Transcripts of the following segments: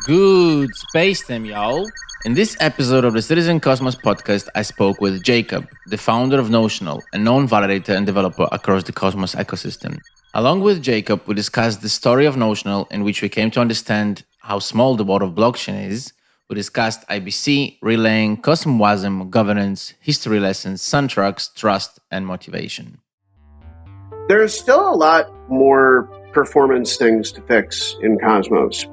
Good space time, y'all. In this episode of the Citizen Cosmos podcast, I spoke with Jacob, the founder of Notional, a known validator and developer across the Cosmos ecosystem. Along with Jacob, we discussed the story of Notional, in which we came to understand how small the world of blockchain is. We discussed IBC, relaying, Cosmwasm, governance, history lessons, sun trucks, trust, and motivation. There's still a lot more performance things to fix in Cosmos.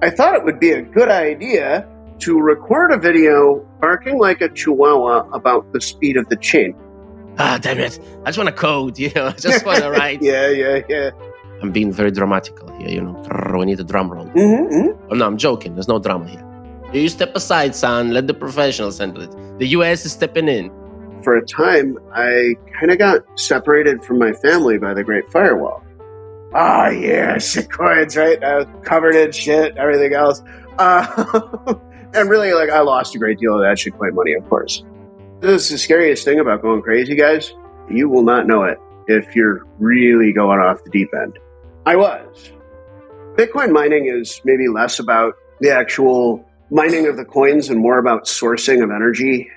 I thought it would be a good idea to record a video barking like a chihuahua about the speed of the chain. Ah, damn it. I just want to code, I just want to write. Yeah. I'm being very dramatical here, We need a drum roll. Mm-hmm. Oh, no, I'm joking. There's no drama here. You step aside, son. Let the professionals handle it. The US is stepping in. For a time, I kind of got separated from my family by the Great Firewall. Oh, yeah, shitcoins, right? Covered in shit, everything else. And really, I lost a great deal of that shitcoin money, of course. This is the scariest thing about going crazy, guys. You will not know it if you're really going off the deep end. I was. Bitcoin mining is maybe less about the actual mining of the coins and more about sourcing of energy.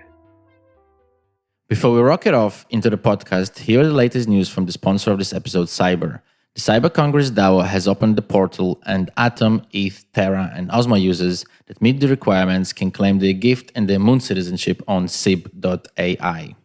Before we rocket off into the podcast, here are the latest news from the sponsor of this episode, Cyber. The Cyber Congress DAO has opened the portal, and Atom, ETH, Terra, and Osmo users that meet the requirements can claim their gift and their moon citizenship on SIB.ai.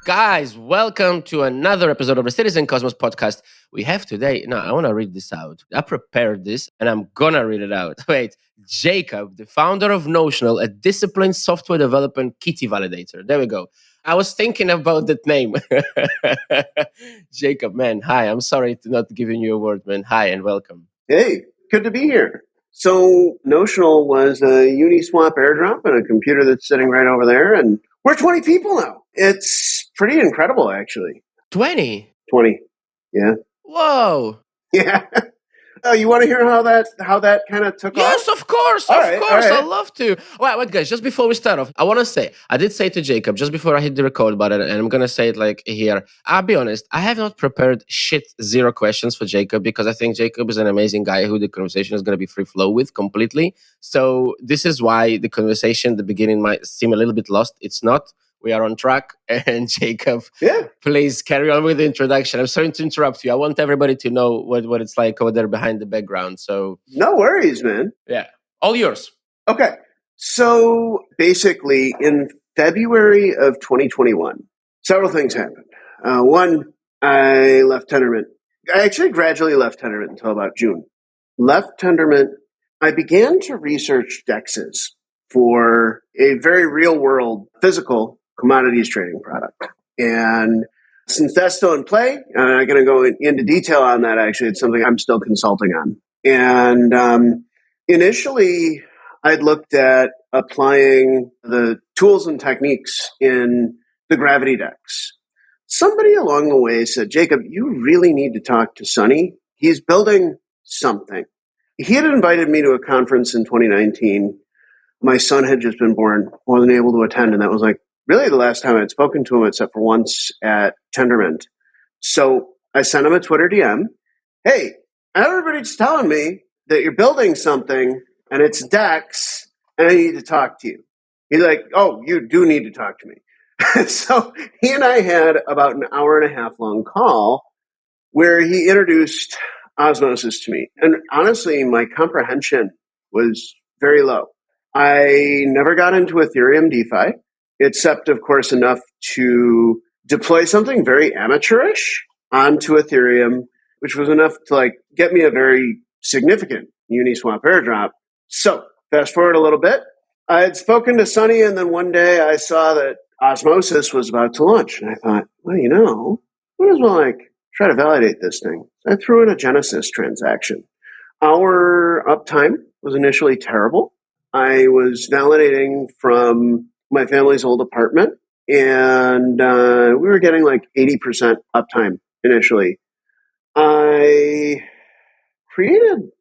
Guys, welcome to another episode of the Citizen Cosmos podcast. We have today, I want to read this out. I prepared this and I'm going to read it out. Wait, Jacob, the founder of Notional, a disciplined software development kitty validator. There we go. I was thinking about that name. Jacob, man, hi. I'm sorry to not giving you a word, man. Hi and welcome. Hey, good to be here. So Notional was a Uniswap airdrop and a computer that's sitting right over there, and we're 20 people now. It's pretty incredible, actually. 20? 20, yeah. Whoa. Yeah. You want to hear how that kind of took off? Yes, of course. All right. I'd love to. Wait, guys, just before we start off, I want to say, I did say to Jacob, just before I hit the record button, and I'm going to say it here, I'll be honest, I have not prepared zero questions for Jacob because I think Jacob is an amazing guy who the conversation is going to be free flow with completely. So this is why the conversation at the beginning might seem a little bit lost. It's not. We are on track. And Jacob, Please carry on with the introduction. I'm sorry to interrupt you. I want everybody to know what it's like over there behind the background. So no worries, man. Yeah, all yours. Okay. So basically, in February of 2021, several things happened. One, I left Tendermint. I actually gradually left Tendermint until about June. Left Tendermint. I began to research DEXs for a very real-world physical commodities trading product. And since that's still in play, I'm not going to go into detail on that. Actually, it's something I'm still consulting on. And initially, I'd looked at applying the tools and techniques in the Gravity DEX. Somebody along the way said, Jacob, you really need to talk to Sonny. He's building something. He had invited me to a conference in 2019. My son had just been born, wasn't able to attend, and that was really the last time I'd spoken to him, except for once at Tendermint. So I sent him a Twitter DM. Hey, everybody's telling me that you're building something, and it's DEX, and I need to talk to you. He's like, oh, you do need to talk to me. So he and I had about an hour and a half long call where he introduced osmosis to me. And honestly, my comprehension was very low. I never got into Ethereum DeFi, except, of course, enough to deploy something very amateurish onto Ethereum, which was enough to get me a very significant Uniswap airdrop. So fast forward a little bit. I had spoken to Sonny, and then one day I saw that Osmosis was about to launch. And I thought, well, might as well try to validate this thing. So I threw in a Genesis transaction. Our uptime was initially terrible. I was validating from my family's old apartment, and we were getting 80% uptime initially. I created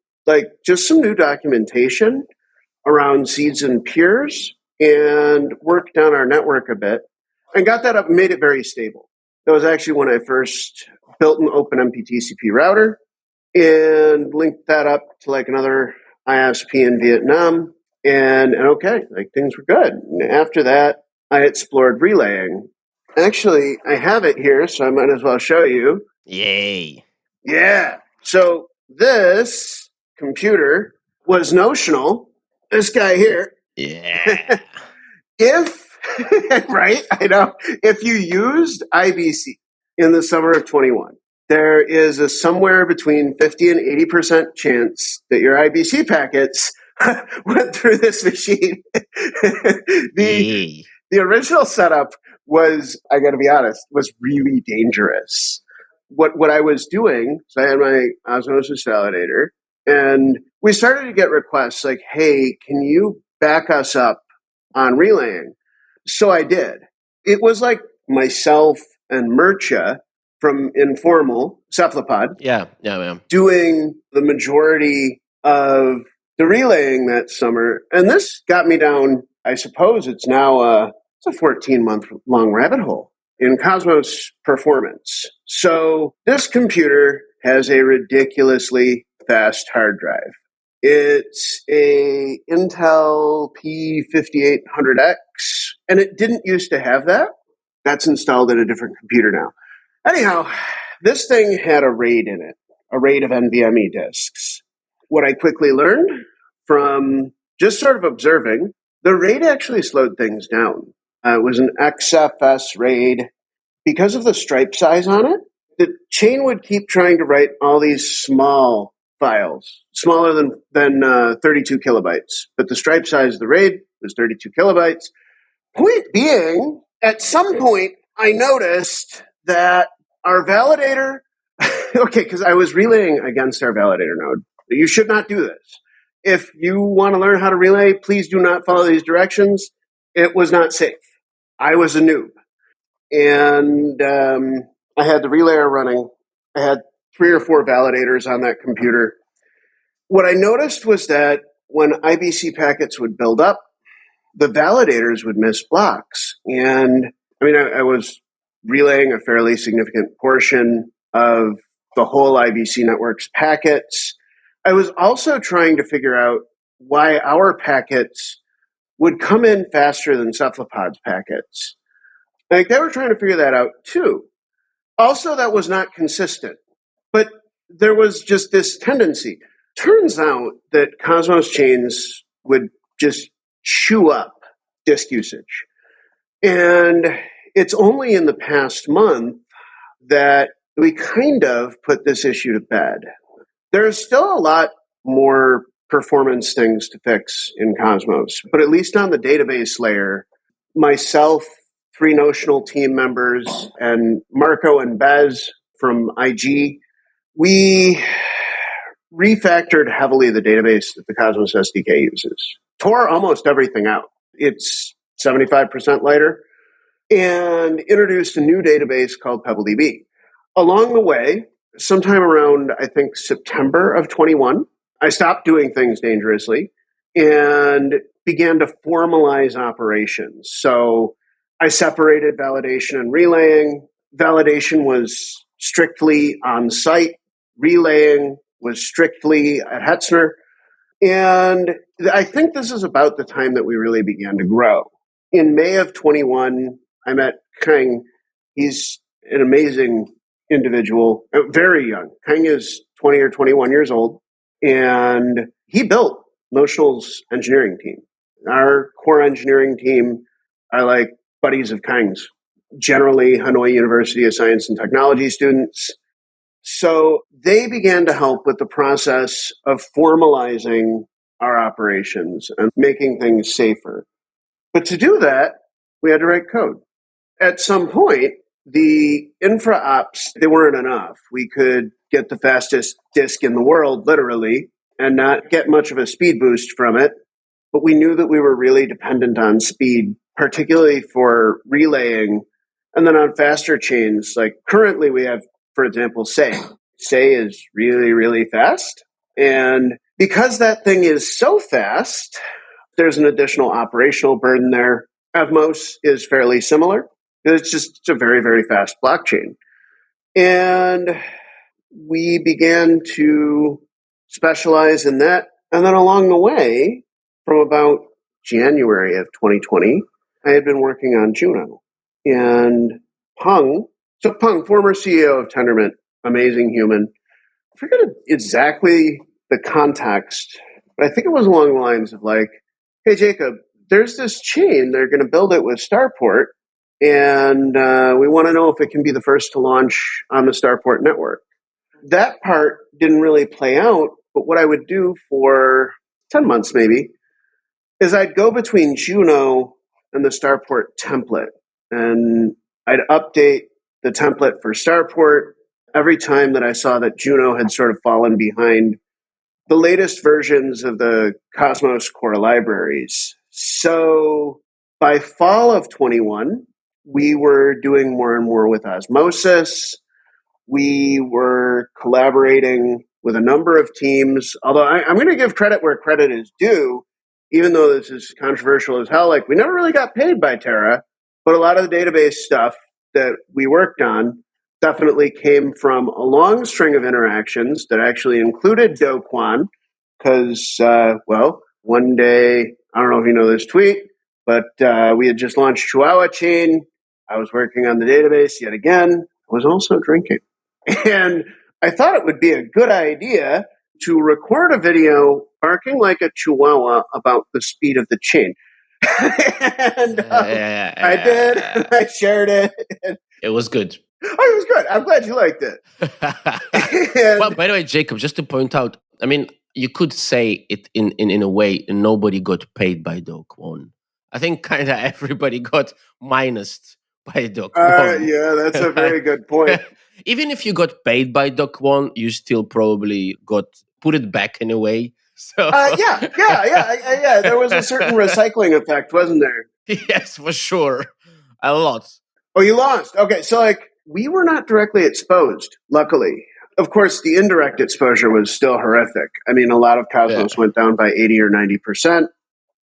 just some new documentation around seeds and peers and worked on our network a bit and got that up and made it very stable. That was actually when I first built an open MPTCP router and linked that up to like another ISP in Vietnam. And okay, like things were good. And after that, I explored relaying. Actually, I have it here, so I might as well show you. Yay. Yeah. So this computer was Notional. This guy here. Yeah. If, right, I know, if you used IBC in the summer of 21, there is a somewhere between 50 and 80% chance that your IBC packets went through this machine. Yay. The original setup was, I got to be honest, was really dangerous. What I was doing, so I had my osmosis validator, and we started to get requests like, hey, can you back us up on relaying? So I did. It was like myself and Murcha from Informal, Cephalopod, Yeah. doing the majority of the relaying that summer. And this got me down, I suppose it's now it's a 14-month long rabbit hole in Cosmos performance. So this computer has a ridiculously fast hard drive. It's a Intel P5800X, and it didn't used to have that. That's installed in a different computer now. Anyhow, this thing had a RAID in it, a RAID of NVMe disks. What I quickly learned from just sort of observing, the RAID actually slowed things down. It was an XFS RAID. Because of the stripe size on it, the chain would keep trying to write all these small files, smaller than 32 kilobytes. But the stripe size of the RAID was 32 kilobytes. Point being, at some point, I noticed that our validator, okay, because I was relaying against our validator node. You should not do this. If you want to learn how to relay, please do not follow these directions. It was not safe. I was a noob. And I had the relayer running. I had 3 or 4 validators on that computer. What I noticed was that when IBC packets would build up, the validators would miss blocks. And I mean, I was relaying a fairly significant portion of the whole IBC network's packets. I was also trying to figure out why our packets would come in faster than Cephalopod's packets. Like they were trying to figure that out too. Also, that was not consistent, but there was just this tendency. Turns out that Cosmos chains would just chew up disk usage. And it's only in the past month that we kind of put this issue to bed. There's still a lot more performance things to fix in Cosmos, but at least on the database layer, myself, 3 Notional team members, and Marco and Bez from IG, we refactored heavily the database that the Cosmos SDK uses. Tore almost everything out. It's 75% lighter, and introduced a new database called PebbleDB. Along the way, sometime around, I think, September of 21, I stopped doing things dangerously and began to formalize operations. So I separated validation and relaying. Validation was strictly on site. Relaying was strictly at Hetzner. And I think this is about the time that we really began to grow. In May of 21, I met Kang. He's an amazing individual, very young. Kang is 20 or 21 years old, and he built Notional's engineering team. Our core engineering team are like buddies of Kang's, generally Hanoi University of Science and Technology students. So they began to help with the process of formalizing our operations and making things safer. But to do that, we had to write code. At some point, the infra ops, they weren't enough. We could get the fastest disk in the world, literally, and not get much of a speed boost from it. But we knew that we were really dependent on speed, particularly for relaying. And then on faster chains, like currently we have, for example, Say. Say is really, really fast. And because that thing is so fast, there's an additional operational burden there. Evmos is fairly similar. It's a very, very fast blockchain. And we began to specialize in that. And then along the way, from about January of 2020, I had been working on Juno. And Peng, former CEO of Tendermint, amazing human. I forget exactly the context, but I think it was along the lines of like, hey, Jacob, there's this chain. They're going to build it with Starport, and we want to know if it can be the first to launch on the Starport network. That part didn't really play out, but what I would do for 10 months maybe is I'd go between Juno and the Starport template, and I'd update the template for Starport every time that I saw that Juno had sort of fallen behind the latest versions of the Cosmos core libraries. So by fall of 21, we were doing more and more with Osmosis. We were collaborating with a number of teams, although I'm going to give credit where credit is due, even though this is controversial as hell. Like, we never really got paid by Terra, but a lot of the database stuff that we worked on definitely came from a long string of interactions that actually included Do Kwon, because, one day, I don't know if you know this tweet, but we had just launched Chihuahua Chain. I was working on the database yet again. I was also drinking. And I thought it would be a good idea to record a video barking like a chihuahua about the speed of the chain. And I did, and I shared it. It was good. Oh, it was good. I'm glad you liked it. Well, by the way, Jacob, just to point out, I mean, you could say it in a way, nobody got paid by Do Kwon. I think kind of everybody got minused by Do Kwon. Yeah, that's a very good point. Even if you got paid by Do Kwon, you still probably got put it back in a way. So yeah. There was a certain recycling effect, wasn't there? Yes, for sure. A lot. Oh, you lost. Okay, so like we were not directly exposed, luckily. Of course, the indirect exposure was still horrific. I mean, a lot of Cosmos went down by 80 or 90%.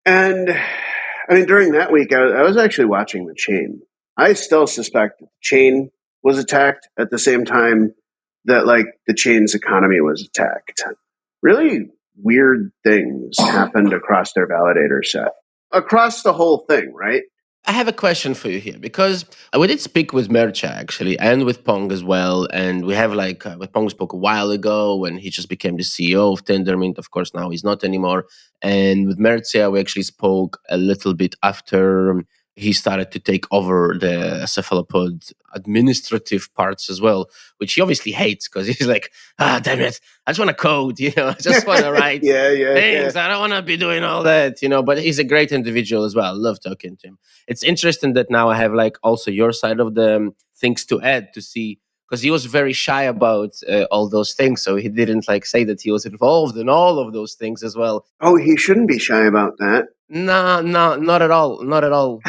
And I mean, during that week, I was actually watching the chain. I still suspect that the chain was attacked at the same time that like the chain's economy was attacked. Really weird things happened across their validator set. Across the whole thing, right? I have a question for you here because we did speak with Mercha actually and with Pong as well. And we have with Pong spoke a while ago when he just became the CEO of Tendermint. Of course, now he's not anymore. And with Mercha, we actually spoke a little bit after he started to take over the cephalopod administrative parts as well, which he obviously hates because he's like, damn it, I just want to code, I just want to write things. I don't want to be doing all that, but he's a great individual as well. I love talking to him. It's interesting that now I have also your side of the things to add to see, because he was very shy about all those things. So he didn't say that he was involved in all of those things as well. Oh, he shouldn't be shy about that. No, not at all. Not at all.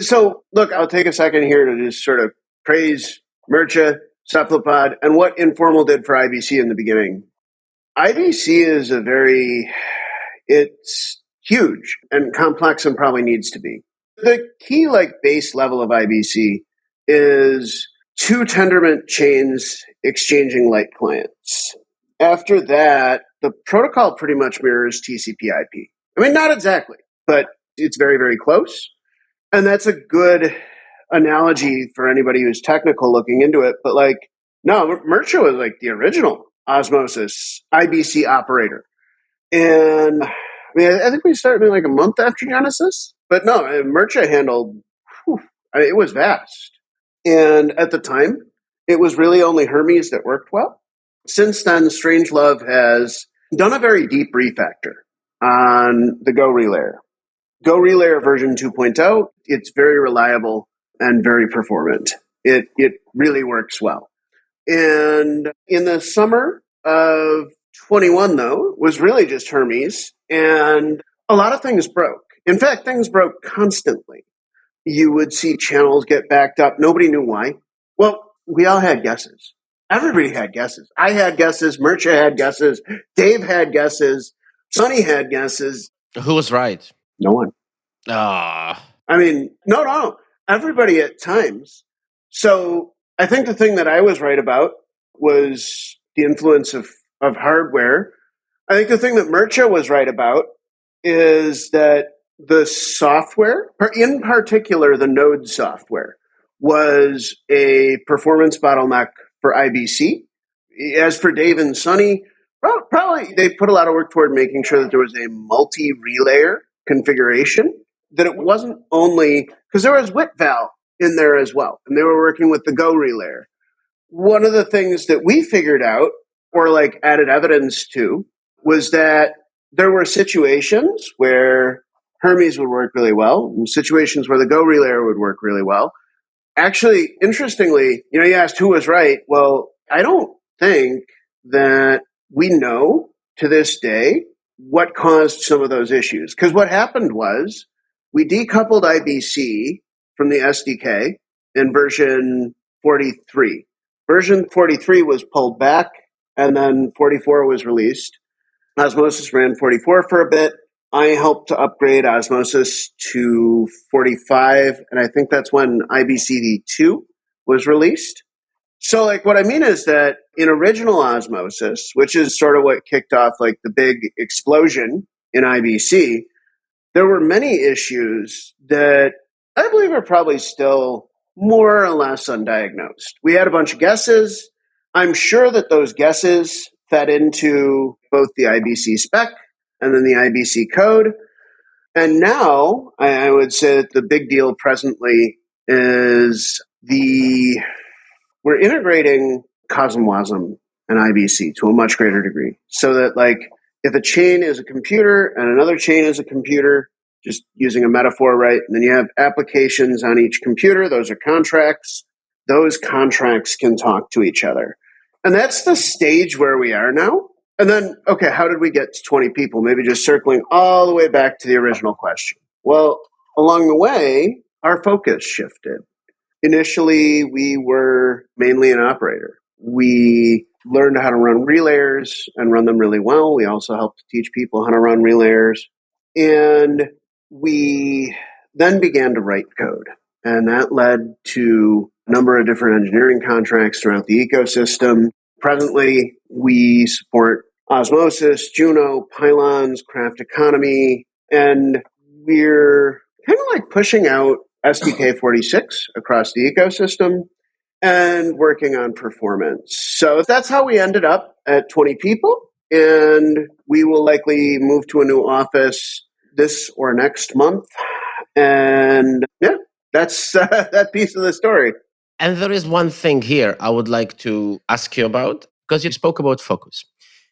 So, look, I'll take a second here to just sort of praise Mercha, Cephalopod, and what Informal did for IBC in the beginning. IBC is it's huge and complex and probably needs to be. The key, base level of IBC is 2 Tendermint chains exchanging light clients. After that, the protocol pretty much mirrors TCP/IP. I mean, not exactly, but it's very, very close. And that's a good analogy for anybody who's technical looking into it. But no, Mercha was the original Osmosis IBC operator. And I mean, I think we started maybe a month after Genesis. But no, Mercha handled, it was vast. And at the time, it was really only Hermes that worked well. Since then, Strangelove has done a very deep refactor on the Go Relayer. Go Relayer version 2.0, it's very reliable and very performant. It really works well. And in the summer of 21, though, was really just Hermes, and a lot of things broke. In fact, things broke constantly. You would see channels get backed up. Nobody knew why. Well, we all had guesses. Everybody had guesses. I had guesses. Mercha had guesses. Dave had guesses. Sonny had guesses. Who was right? No one. Ah. I mean, no. Everybody at times. So I think the thing that I was right about was the influence of hardware. I think the thing that Mircea was right about is that the software, in particular the Node software, was a performance bottleneck for IBC. As for Dave and Sunny, probably they put a lot of work toward making sure that there was a multi-relayer configuration, that it wasn't only, because there was WitVal in there as well, and they were working with the Go relayer. One of the things that we figured out, or like added evidence to, was that there were situations where Hermes would work really well, and situations where the Go relayer would work really well. Actually, interestingly, you asked who was right. Well, I don't think that we know to this day what caused some of those issues. Because what happened was we decoupled IBC from the SDK in version 43. Version 43 was pulled back, and then 44 was released. Osmosis ran 44 for a bit. I helped to upgrade Osmosis to 45, and I think that's when IBCD2 was released. So, like, what I mean is that in original Osmosis, which is sort of what kicked off, like, the big explosion in IBC, there were many issues that I believe are probably still more or less undiagnosed. We had a bunch of guesses. I'm sure that those guesses fed into both the IBC spec and then the IBC code. And now I would say that the big deal presently is we're integrating CosmWasm and IBC to a much greater degree, so that, like, if a chain is a computer and another chain is a computer, just using a metaphor, right? And then you have applications on each computer. Those are contracts. Those contracts can talk to each other. And that's the stage where we are now. And then, okay, how did we get to 20 people? Maybe just circling all the way back to the original question. Well, along the way, our focus shifted. Initially, we were mainly an operator. We learned how to run relayers and run them really well. We also helped to teach people how to run relayers. And we then began to write code. And that led to a number of different engineering contracts throughout the ecosystem. Presently, we support Osmosis, Juno, Pylons, Craft Economy, and we're kind of like pushing out SDK 46 across the ecosystem and working on performance. So that's how we ended up at 20 people, and we will likely move to a new office this or next month. And yeah, that's that piece of the story. And there is one thing here I would like to ask you about, because you spoke about focus.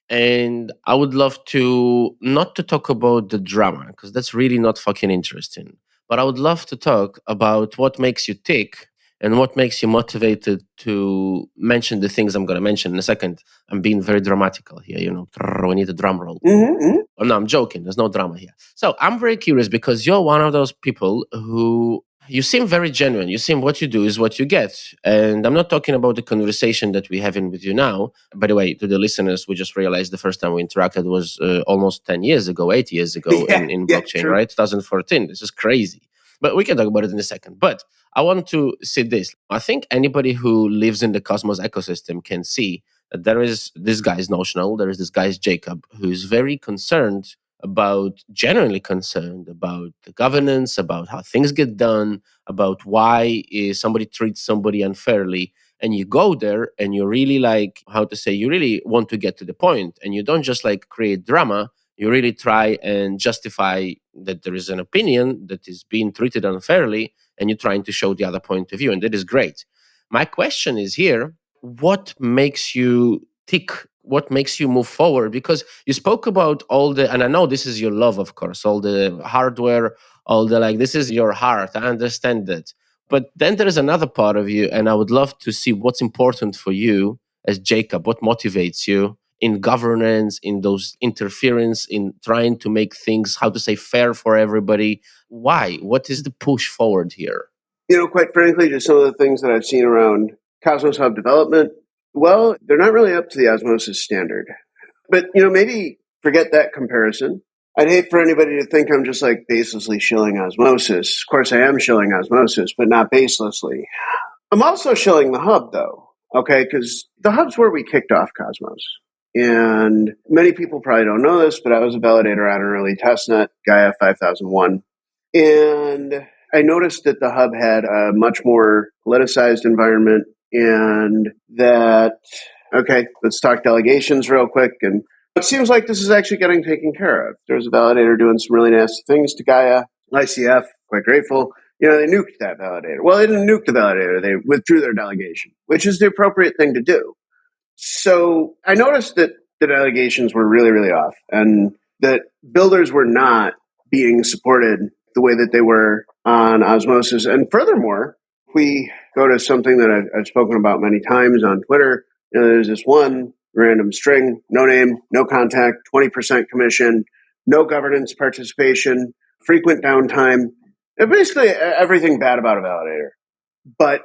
And I would love to not to talk about the drama, because that's really not fucking interesting. But I would love to talk about what makes you tick and what makes you motivated to mention the things I'm going to mention in a second. I'm being very dramatical here, we need a drum roll. Mm-hmm. Oh, no, I'm joking. There's no drama here. So I'm very curious, because you're one of those people who you seem very genuine. You seem what you do is what you get. And I'm not talking about the conversation that we're having with you now. By the way, to the listeners, we just realized the first time we interacted was almost 10 years ago, 8 years ago in blockchain, true. right? 2014. This is crazy. But we can talk about it in a second. But I want to say this. I think anybody who lives in the Cosmos ecosystem can see that there is this guy's Notional, there is this guy's Jacob, who's very concerned genuinely concerned about the governance, about how things get done, about why somebody treats somebody unfairly. And you go there and you really you really want to get to the point, and you don't just like create drama. You really try and justify that there is an opinion that is being treated unfairly, and you're trying to show the other point of view. And that is great. My question is here, what makes you tick? What makes you move forward? Because you spoke about all the, and I know this is your love, of course, all the hardware, all the this is your heart. I understand that. But then there is another part of you, and I would love to see what's important for you as Jacob, what motivates you in governance, in those interference, in trying to make things, fair for everybody. Why? What is the push forward here? Quite frankly, just some of the things that I've seen around Cosmos Hub development, well, they're not really up to the Osmosis standard. But, maybe forget that comparison. I'd hate for anybody to think I'm just baselessly shilling Osmosis. Of course, I am shilling Osmosis, but not baselessly. I'm also shilling the hub, though. Okay, because the hub's where we kicked off Cosmos. And many people probably don't know this, but I was a validator on an early testnet, Gaia 5001. And I noticed that the hub had a much more politicized environment, and that, okay, let's talk delegations real quick. And it seems like this is actually getting taken care of. There's a validator doing some really nasty things to Gaia. ICF, quite grateful. They nuked that validator. Well, they didn't nuke the validator. They withdrew their delegation, which is the appropriate thing to do. So I noticed that the delegations were really, really off, and that builders were not being supported the way that they were on Osmosis. And furthermore, if we go to something that I've spoken about many times on Twitter, there's this one random string, no name, no contact, 20% commission, no governance participation, frequent downtime, and basically everything bad about a validator. But,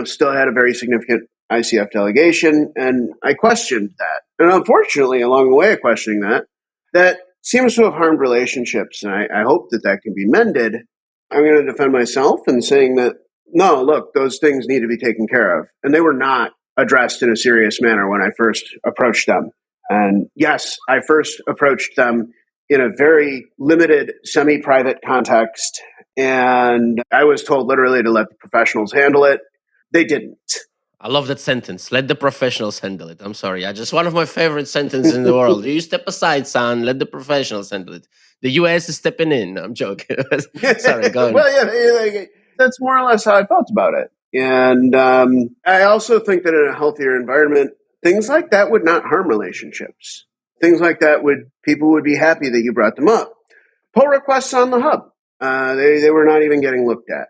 still had a very significant ICF delegation, and I questioned that. And unfortunately, along the way of questioning that seems to have harmed relationships, and I hope that can be mended. I'm going to defend myself in saying that, no, look, those things need to be taken care of. And they were not addressed in a serious manner when I first approached them. And yes, I first approached them in a very limited, semi-private context, and I was told literally to let the professionals handle it. They didn't. I love that sentence. Let the professionals handle it. I'm sorry. Just one of my favorite sentences in the world. You step aside, son. Let the professionals handle it. The US is stepping in. I'm joking. Sorry, go on. Well, yeah, that's more or less how I felt about it. And I also think that in a healthier environment, things like that would not harm relationships. Things like that people would be happy that you brought them up. Pull requests on the hub. They were not even getting looked at.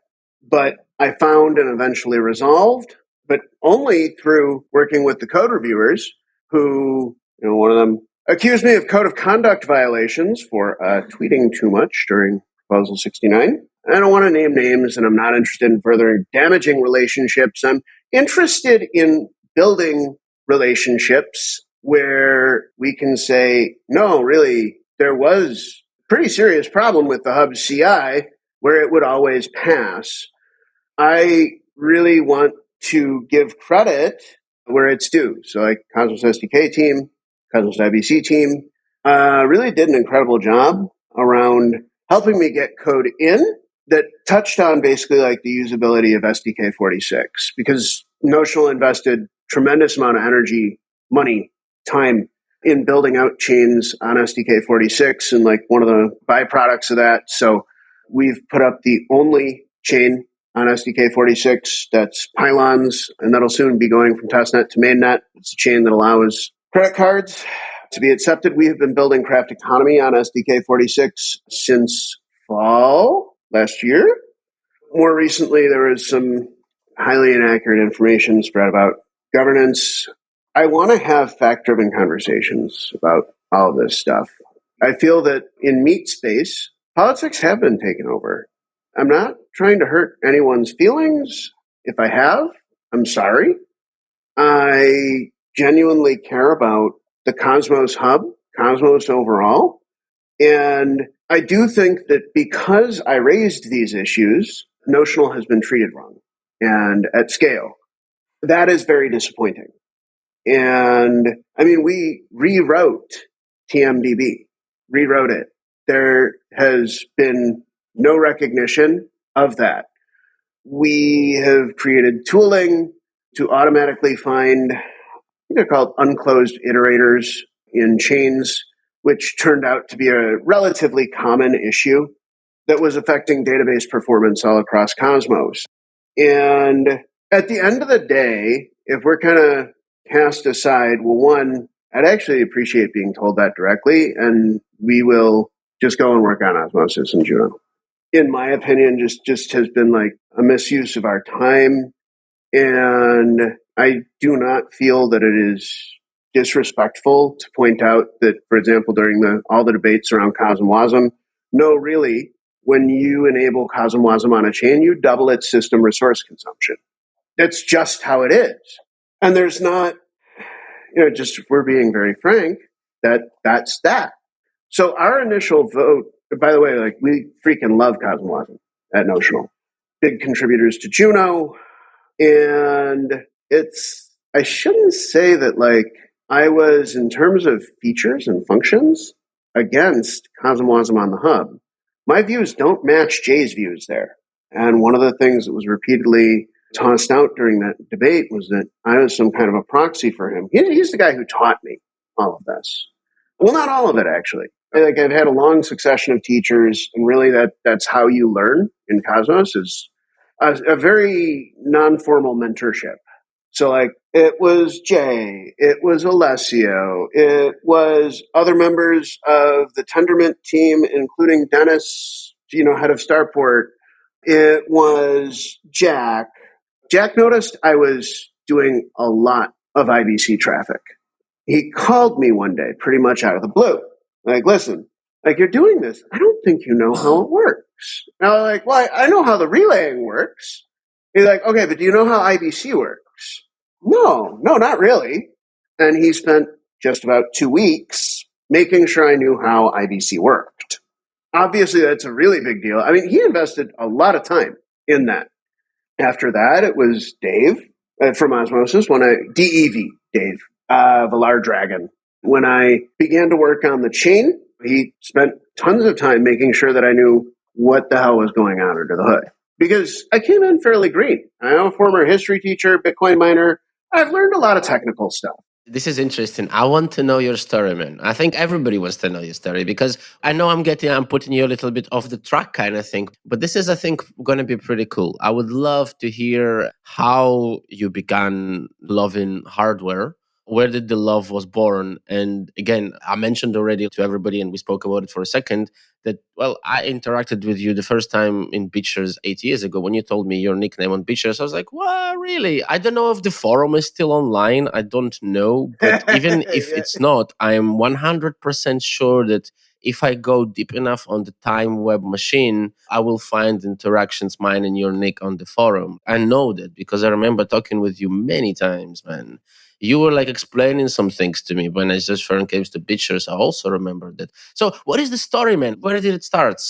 But I found and eventually resolved, but only through working with the code reviewers who, one of them accused me of code of conduct violations for tweeting too much during Proposal 69. I don't want to name names, and I'm not interested in further damaging relationships. I'm interested in building relationships where we can say, no, really, there was a pretty serious problem with the hub CI where it would always pass. I really want to give credit where it's due. So like Cosmos SDK team, Cosmos IBC team, really did an incredible job around helping me get code in that touched on basically like the usability of SDK 46, because Notional invested tremendous amount of energy, money, time in building out chains on SDK 46 and like one of the byproducts of that. So we've put up the only chain on SDK 46 that's pylons, and that'll soon be going from testnet to mainnet. It's a chain that allows credit cards to be accepted. We have been building Craft Economy on SDK 46 since fall last year. More recently, there was some highly inaccurate information spread about governance. I want to have fact-driven conversations about all of this stuff. I feel that in meat space, politics have been taken over. I'm not trying to hurt anyone's feelings. If I have, I'm sorry. I genuinely care about the Cosmos hub, Cosmos overall. And I do think that because I raised these issues, Notional has been treated wrong and at scale. That is very disappointing. And I mean, we rewrote TMDB, rewrote it. There has been no recognition of that. We have created tooling to automatically find, I think they're called unclosed iterators in chains, which turned out to be a relatively common issue that was affecting database performance all across Cosmos. And at the end of the day, if we're kind of cast aside, well, one, I'd actually appreciate being told that directly, and we will just go and work on Osmosis and Juno. In my opinion, just has been like a misuse of our time. And I do not feel that it is disrespectful to point out that, for example, during all the debates around CosmWasm, no, really, when you enable CosmWasm on a chain, you double its system resource consumption. That's just how it is. And there's not, just if we're being very frank, that's that. So our initial vote, by the way, like we freaking love CosmWasm at Notional. Big contributors to Juno. And it's I shouldn't say that like I was, in terms of features and functions, against CosmWasm on the hub. My views don't match Jay's views there. And one of the things that was repeatedly tossed out during that debate was that I was some kind of a proxy for him. He's the guy who taught me all of this. Well, not all of it, actually. Like, I've had a long succession of teachers, and really that's how you learn in Cosmos, is a very non-formal mentorship. So, like, it was Jay, it was Alessio, it was other members of the Tendermint team, including Dennis, head of Starport. It was Jack. Jack noticed I was doing a lot of IBC traffic. He called me one day pretty much out of the blue. Like, listen, like, you're doing this. I don't think you know how it works. And I was like, well, I know how the relaying works. He's like, okay, but do you know how IBC works? No, not really. And he spent just about 2 weeks making sure I knew how IBC worked. Obviously, that's a really big deal. I mean, he invested a lot of time in that. After that, it was Dave from Osmosis, DEV, Dave, Valar Dragon. When I began to work on the chain, he spent tons of time making sure that I knew what the hell was going on under the hood. Because I came in fairly green. I'm a former history teacher, Bitcoin miner. I've learned a lot of technical stuff. This is interesting. I want to know your story, man. I think everybody wants to know your story because I know I'm putting you a little bit off the track kind of thing. But this is, I think, going to be pretty cool. I would love to hear how you began loving hardware. Where did the love was born? And again, I mentioned already to everybody, and we spoke about it for a second, that, well, I interacted with you the first time in Beachers 8 years ago when you told me your nickname on Beachers. I was like, well, really? I don't know if the forum is still online. I don't know. But even if it's not, I am 100% sure that if I go deep enough on the Time Web machine, I will find interactions, mine and your nick on the forum. I know that because I remember talking with you many times, man. You were like explaining some things to me when I just first came to Beachers. I also remember that. So what is the story, man? Where did it start?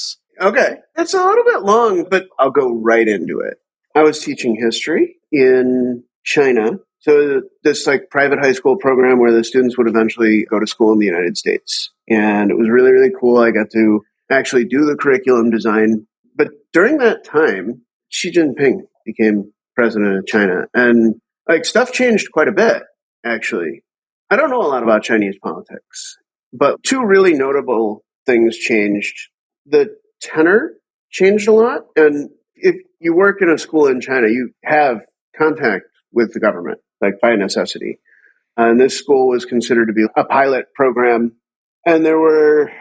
Okay. It's a little bit long, but I'll go right into it. I was teaching history in China. So this like private high school program where the students would eventually go to school in the United States. And it was really, really cool. I got to actually do the curriculum design. But during that time, Xi Jinping became president of China. And like stuff changed quite a bit, actually. I don't know a lot about Chinese politics, but two really notable things changed. The tenor changed a lot. And if you work in a school in China, you have contact with the government, like by necessity. And this school was considered to be a pilot program. And there were,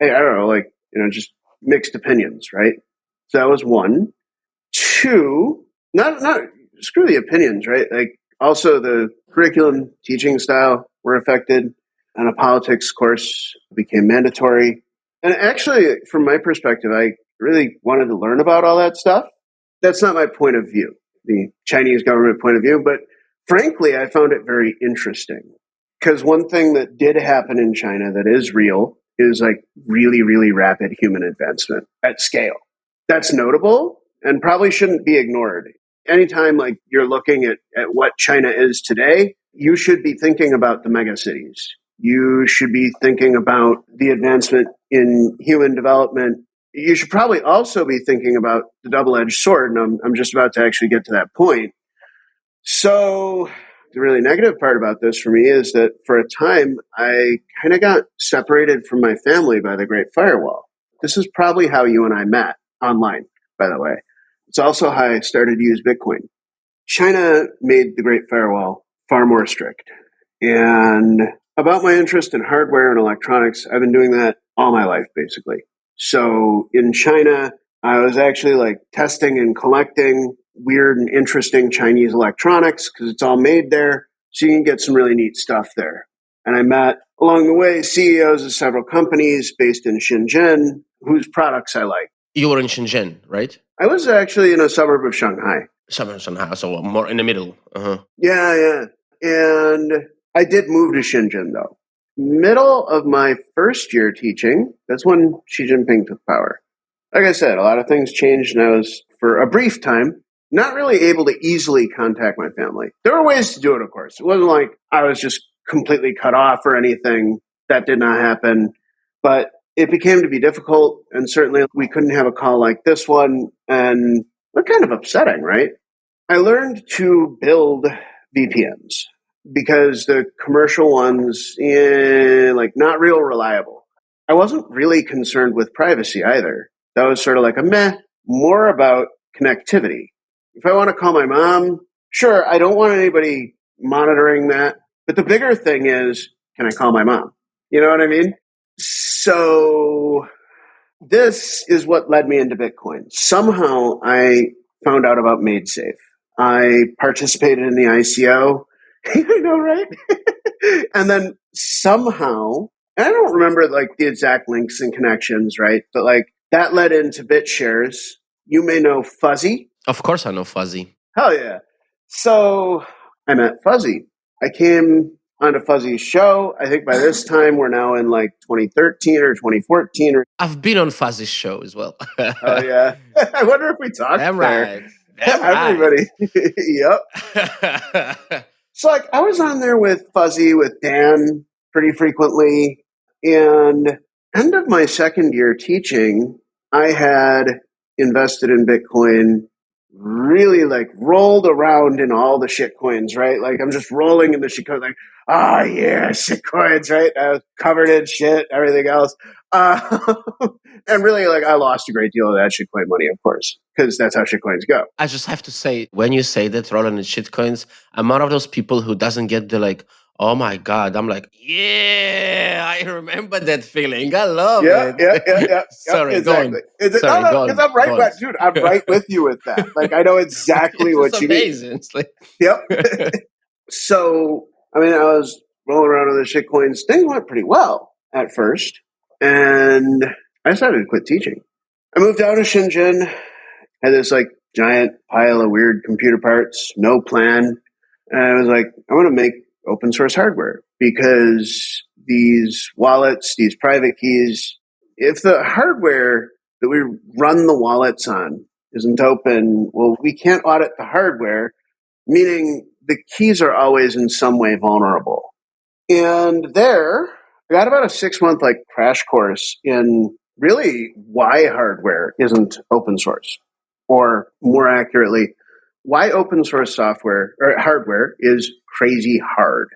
I don't know, like, just mixed opinions, right? So that was one. Two, not screw the opinions, right? Like also the curriculum teaching style were affected, and a politics course became mandatory. And actually, from my perspective, I really wanted to learn about all that stuff. That's not my point of view, the Chinese government point of view, but frankly, I found it very interesting. Because one thing that did happen in China that is real is like really, really rapid human advancement at scale. That's notable and probably shouldn't be ignored. Anytime like you're looking at what China is today, you should be thinking about the mega cities. You should be thinking about the advancement in human development. You should probably also be thinking about the double-edged sword, and I'm just about to actually get to that point. So the really negative part about this for me is that for a time, I kind of got separated from my family by the Great Firewall. This is probably how you and I met online, by the way. It's also how I started to use Bitcoin. China made the Great Firewall far more strict. And about my interest in hardware and electronics, I've been doing that all my life, basically. So in China, I was actually like testing and collecting weird and interesting Chinese electronics because it's all made there. So you can get some really neat stuff there. And I met along the way CEOs of several companies based in Shenzhen whose products I like. You were in Shenzhen, right? I was actually in a suburb of Shanghai. Shanghai, so more in the middle. Uh-huh. Yeah. And I did move to Shenzhen, though. Middle of my first year teaching, that's when Xi Jinping took power. Like I said, a lot of things changed, and I was, for a brief time, not really able to easily contact my family. There were ways to do it, of course. It wasn't like I was just completely cut off or anything. That did not happen. But it became to be difficult, and certainly we couldn't have a call like this one, and they're kind of upsetting, right? I learned to build VPNs because the commercial ones, like not real reliable. I wasn't really concerned with privacy either. That was sort of like a meh, more about connectivity. If I want to call my mom, sure, I don't want anybody monitoring that. But the bigger thing is, can I call my mom? You know what I mean? So this is what led me into Bitcoin. Somehow I found out about MadeSafe. I participated in the ICO. I know, right? And then somehow, and I don't remember like the exact links and connections, right? But like that led into BitShares. You may know Fuzzy. Of course I know Fuzzy. Hell yeah. So I met Fuzzy. I came onto Fuzzy's show. I think by this time we're now in like 2013 or 2014. I've been on Fuzzy's show as well. Oh yeah. I wonder if we talked Damn there. right. Damn Everybody. Yep. right. So like I was on there with Fuzzy, with Dan pretty frequently. And end of my second year teaching, I had invested in Bitcoin, really like rolled around in all the shit coins, right? Like I'm just rolling in the shit coins, like, oh yeah, shit coins, right? I was covered in shit, everything else. And really, like, I lost a great deal of that shitcoin money, of course, because that's how shitcoins go. I just have to say, when you say that, rolling in shitcoins, I'm one of those people who doesn't get the like, oh my God. I'm like, yeah, I remember that feeling. I love Yeah. it. Sorry, Exactly. Sorry, No, go because on. I'm right Go on. with, dude. I'm right with you with that. Like, I know exactly It's what just you mean. amazing. It's like, Yep. So, I mean, I was rolling around with the shitcoins. Things went pretty well at first, and I decided to quit teaching. I moved down to Shenzhen, had this like giant pile of weird computer parts, no plan. And I was like, I want to make open source hardware because these wallets, these private keys, if the hardware that we run the wallets on isn't open, well, we can't audit the hardware, meaning the keys are always in some way vulnerable. And there, I got about a 6-month like crash course in really why hardware isn't open source, or more accurately, why open source software or hardware is crazy hard.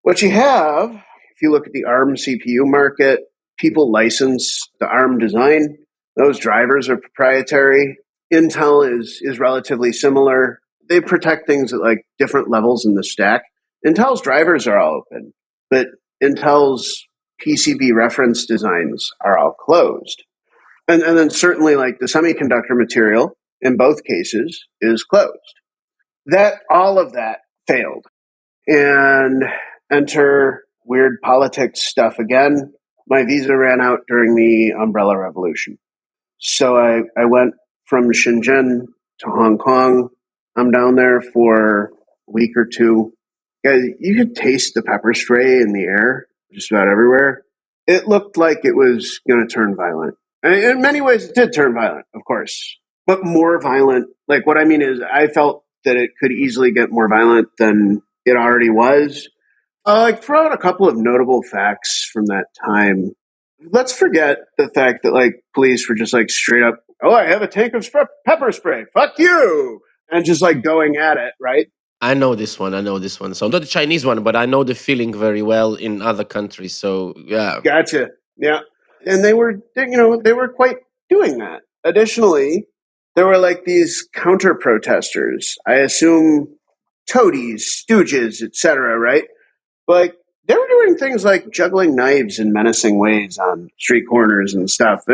What you have, if you look at the ARM CPU market, people license the ARM design. Those drivers are proprietary. Intel is relatively similar. They protect things at like different levels in the stack. Intel's drivers are all open, but Intel's PCB reference designs are all closed. And then certainly like the semiconductor material in both cases is closed. All of that failed. And enter weird politics stuff again. My visa ran out during the Umbrella Revolution. So I went from Shenzhen to Hong Kong. I'm down there for a week or two. Guys, you could taste the pepper spray in the air just about everywhere. It looked like it was going to turn violent. And in many ways, it did turn violent, of course, but more violent. Like what I mean is I felt that it could easily get more violent than it already was. Like throw out a couple of notable facts from that time. Let's forget the fact that like police were just like straight up, oh, I have a tank of pepper spray. Fuck you. And just like going at it, right? I know this one. So not the Chinese one, but I know the feeling very well in other countries. So yeah. Gotcha. Yeah. And they were quite doing that. Additionally, there were like these counter protesters. I assume toadies, stooges, etc., right? Like they were doing things like juggling knives in menacing ways on street corners and stuff.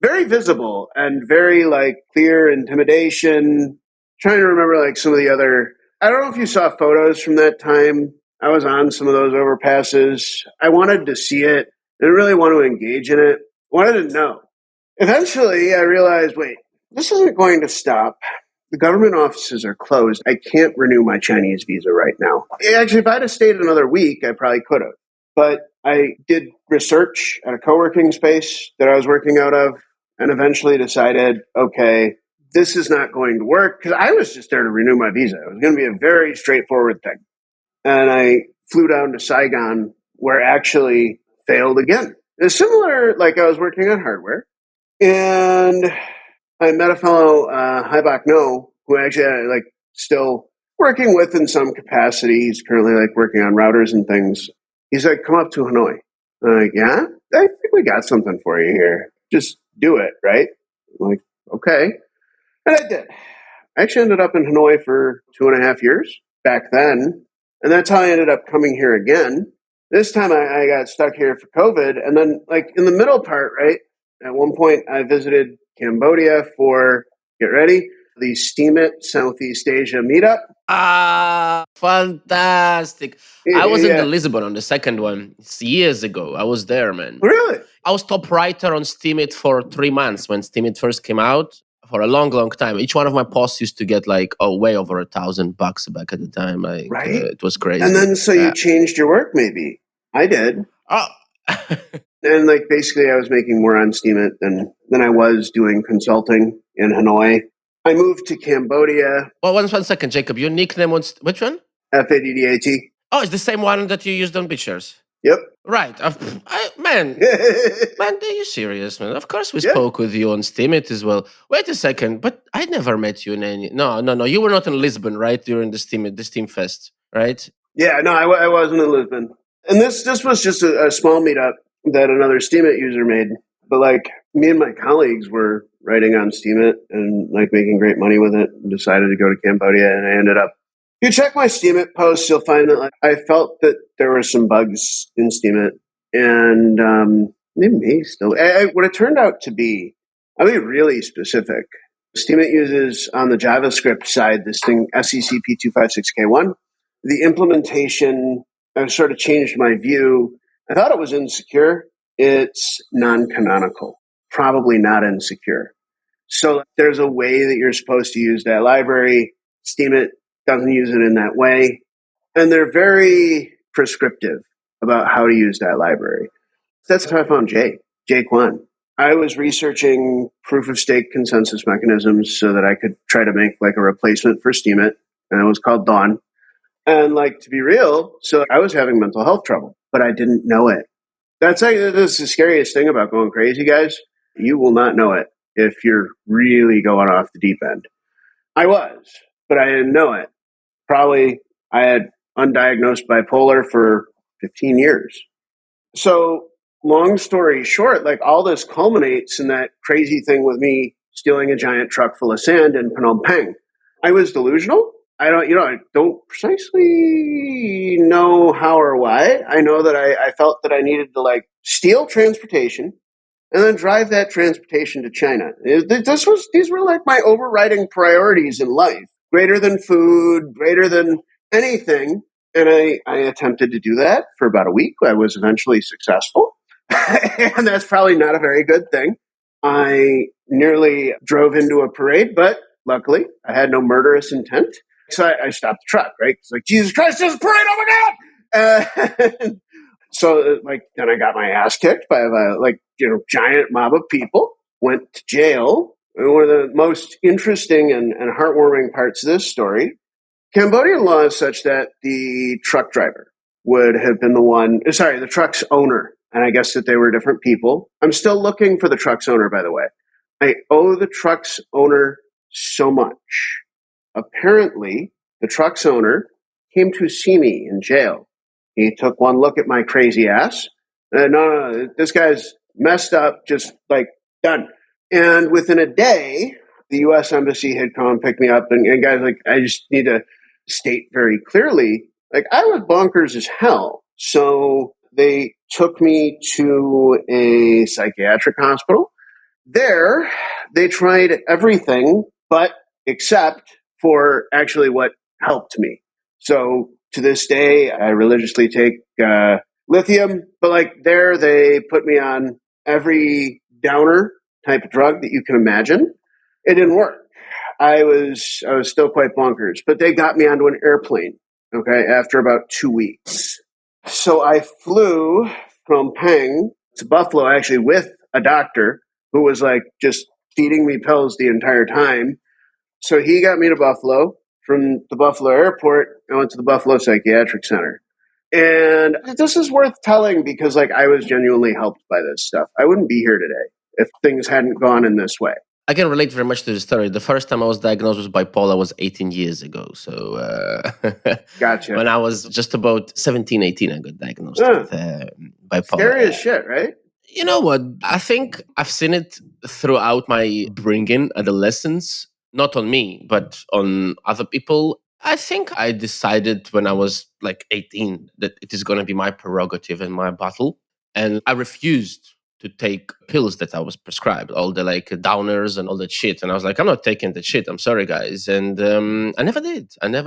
Very visible and very like clear intimidation. Trying to remember like some of the other. I don't know if you saw photos from that time. I was on some of those overpasses. I wanted to see it. I didn't really want to engage in it. I wanted to know. Eventually, I realized, wait, this isn't going to stop. The government offices are closed. I can't renew my Chinese visa right now. Actually, if I'd have stayed another week, I probably could have. But I did research at a co-working space that I was working out of and eventually decided, okay, this is not going to work, because I was just there to renew my visa. It was going to be a very straightforward thing. And I flew down to Saigon, where I actually failed again. It's similar, like I was working on hardware, and I met a fellow, Haibak No, who actually like still working with in some capacity. He's currently like working on routers and things. He's like, come up to Hanoi. I'm like, yeah, I think we got something for you here. Just do it, right? I'm like, okay. And I did. I actually ended up in Hanoi for 2.5 years back then. And that's how I ended up coming here again. This time I got stuck here for COVID. And then, like, in the middle part, right? At one point, I visited Cambodia for, get ready, the Steemit Southeast Asia meetup. Fantastic. I was in the Yeah. Lisbon on the second one. It's years ago. I was there, man. Really? I was top writer on Steemit for 3 months when Steemit first came out. For a long, long time. Each one of my posts used to get like way over $1,000 back at the time. Like Right. it was crazy. And then so you changed your work, maybe. I did. Oh. And like basically I was making more on Steemit than I was doing consulting in Hanoi. I moved to Cambodia. Well, one second, Jacob. Your nickname was which one? FADDAT. Oh, it's the same one that you used on pictures. Yep. Right. Man, are you serious, man? Of course we spoke with you on Steemit as well. Wait a second, but I never met you in any... No. You were not in Lisbon, right? During the Steam Fest, right? Yeah, no, I wasn't in Lisbon. And this was just a small meetup that another Steemit user made. But like me and my colleagues were writing on Steemit and like making great money with it and decided to go to Cambodia, and I ended up... If you check my Steemit posts, you'll find that like, I felt that there were some bugs in Steemit, and they may still... what it turned out to be, I'll be really specific. Steemit uses, on the JavaScript side, this thing, SECP256K1. The implementation sort of changed my view. I thought it was insecure. It's non-canonical, probably not insecure. So there's a way that you're supposed to use that library. Steemit doesn't use it in that way. And they're very prescriptive about how to use that library. That's how I found Jake One. I was researching proof of stake consensus mechanisms so that I could try to make like a replacement for Steemit, and it was called Dawn. And like, to be real, so I was having mental health trouble, but I didn't know it. That's the scariest thing about going crazy, guys. You will not know it if you're really going off the deep end. I was, but I didn't know it. Probably I had undiagnosed bipolar for 15 years. So long story short, like all this culminates in that crazy thing with me stealing a giant truck full of sand in Phnom Penh. I was delusional. I don't precisely know how or why. I know that I felt that I needed to like steal transportation and then drive that transportation to China. These were like my overriding priorities in life. Greater than food, greater than anything. And I attempted to do that for about a week. I was eventually successful. And that's probably not a very good thing. I nearly drove into a parade, but luckily I had no murderous intent. So I stopped the truck, right? It's like, Jesus Christ, there's a parade, oh my God! So like, then I got my ass kicked by a giant mob of people, went to jail. And one of the most interesting and heartwarming parts of this story, Cambodian law is such that the truck driver would have been the truck's owner. And I guess that they were different people. I'm still looking for the truck's owner, by the way. I owe the truck's owner so much. Apparently, the truck's owner came to see me in jail. He took one look at my crazy ass. No, this guy's messed up, just like done. And within a day, the U.S. Embassy had come and picked me up. And guys, like, I just need to state very clearly, like, I was bonkers as hell. So they took me to a psychiatric hospital. There, they tried everything but except for actually what helped me. So to this day, I religiously take lithium, but like there, they put me on every downer type of drug that you can imagine. It didn't work. I was still quite bonkers, but they got me onto an airplane, okay, after about 2 weeks. So I flew from Phnom Penh to Buffalo actually with a doctor who was like just feeding me pills the entire time. So he got me to Buffalo. From the Buffalo airport, I went to the Buffalo Psychiatric Center. And this is worth telling because I was genuinely helped by this stuff. I wouldn't be here today if things hadn't gone in this way. I can relate very much to the story. The first time I was diagnosed with bipolar was 18 years ago. So Gotcha. When I was just about 17, 18, I got diagnosed with bipolar. Scary as shit, right? You know what? I think I've seen it throughout my bringing adolescence, not on me, but on other people. I think I decided when I was 18 that it is going to be my prerogative and my battle. And I refused to take pills that I was prescribed, all the downers and all that shit. And I was like, I'm not taking that shit. I'm sorry, guys. And I never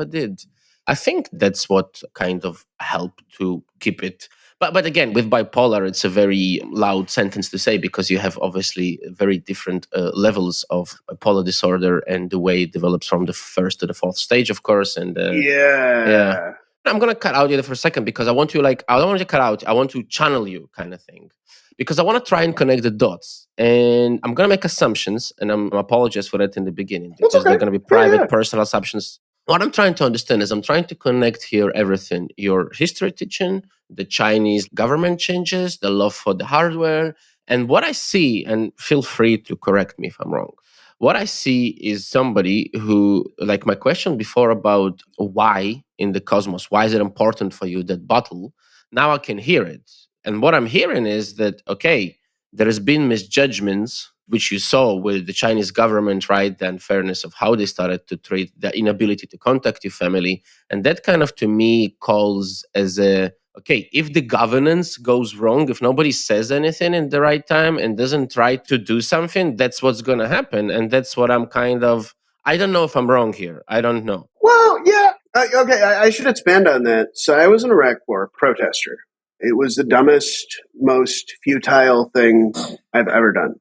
did. I think that's what kind of helped to keep it. But again, with bipolar, it's a very loud sentence to say because you have obviously very different levels of bipolar disorder and the way it develops from the first to the fourth stage, of course. And yeah. I'm gonna cut out you for a second because I want to I don't want you to cut out. I want to channel you, kind of thing, because I want to try and connect the dots. And I'm gonna make assumptions, and I apologize for that in the beginning because okay. They're gonna be private, personal assumptions. What I'm trying to understand is I'm trying to connect here everything: your history teaching, the Chinese government changes, the love for the hardware, and what I see. And feel free to correct me if I'm wrong. What I see is somebody who, like my question before about why in the cosmos, why is it important for you, that battle? Now I can hear it. And what I'm hearing is that, okay, there has been misjudgments, which you saw with the Chinese government, right? The unfairness of how they started to treat the inability to contact your family. And that kind of, to me, calls as a, okay, if the governance goes wrong, if nobody says anything in the right time and doesn't try to do something, that's what's going to happen. And that's what I'm kind of, I don't know if I'm wrong here. I don't know. Well, yeah. Okay, I should expand on that. So I was an Iraq War protester. It was the dumbest, most futile thing I've ever done.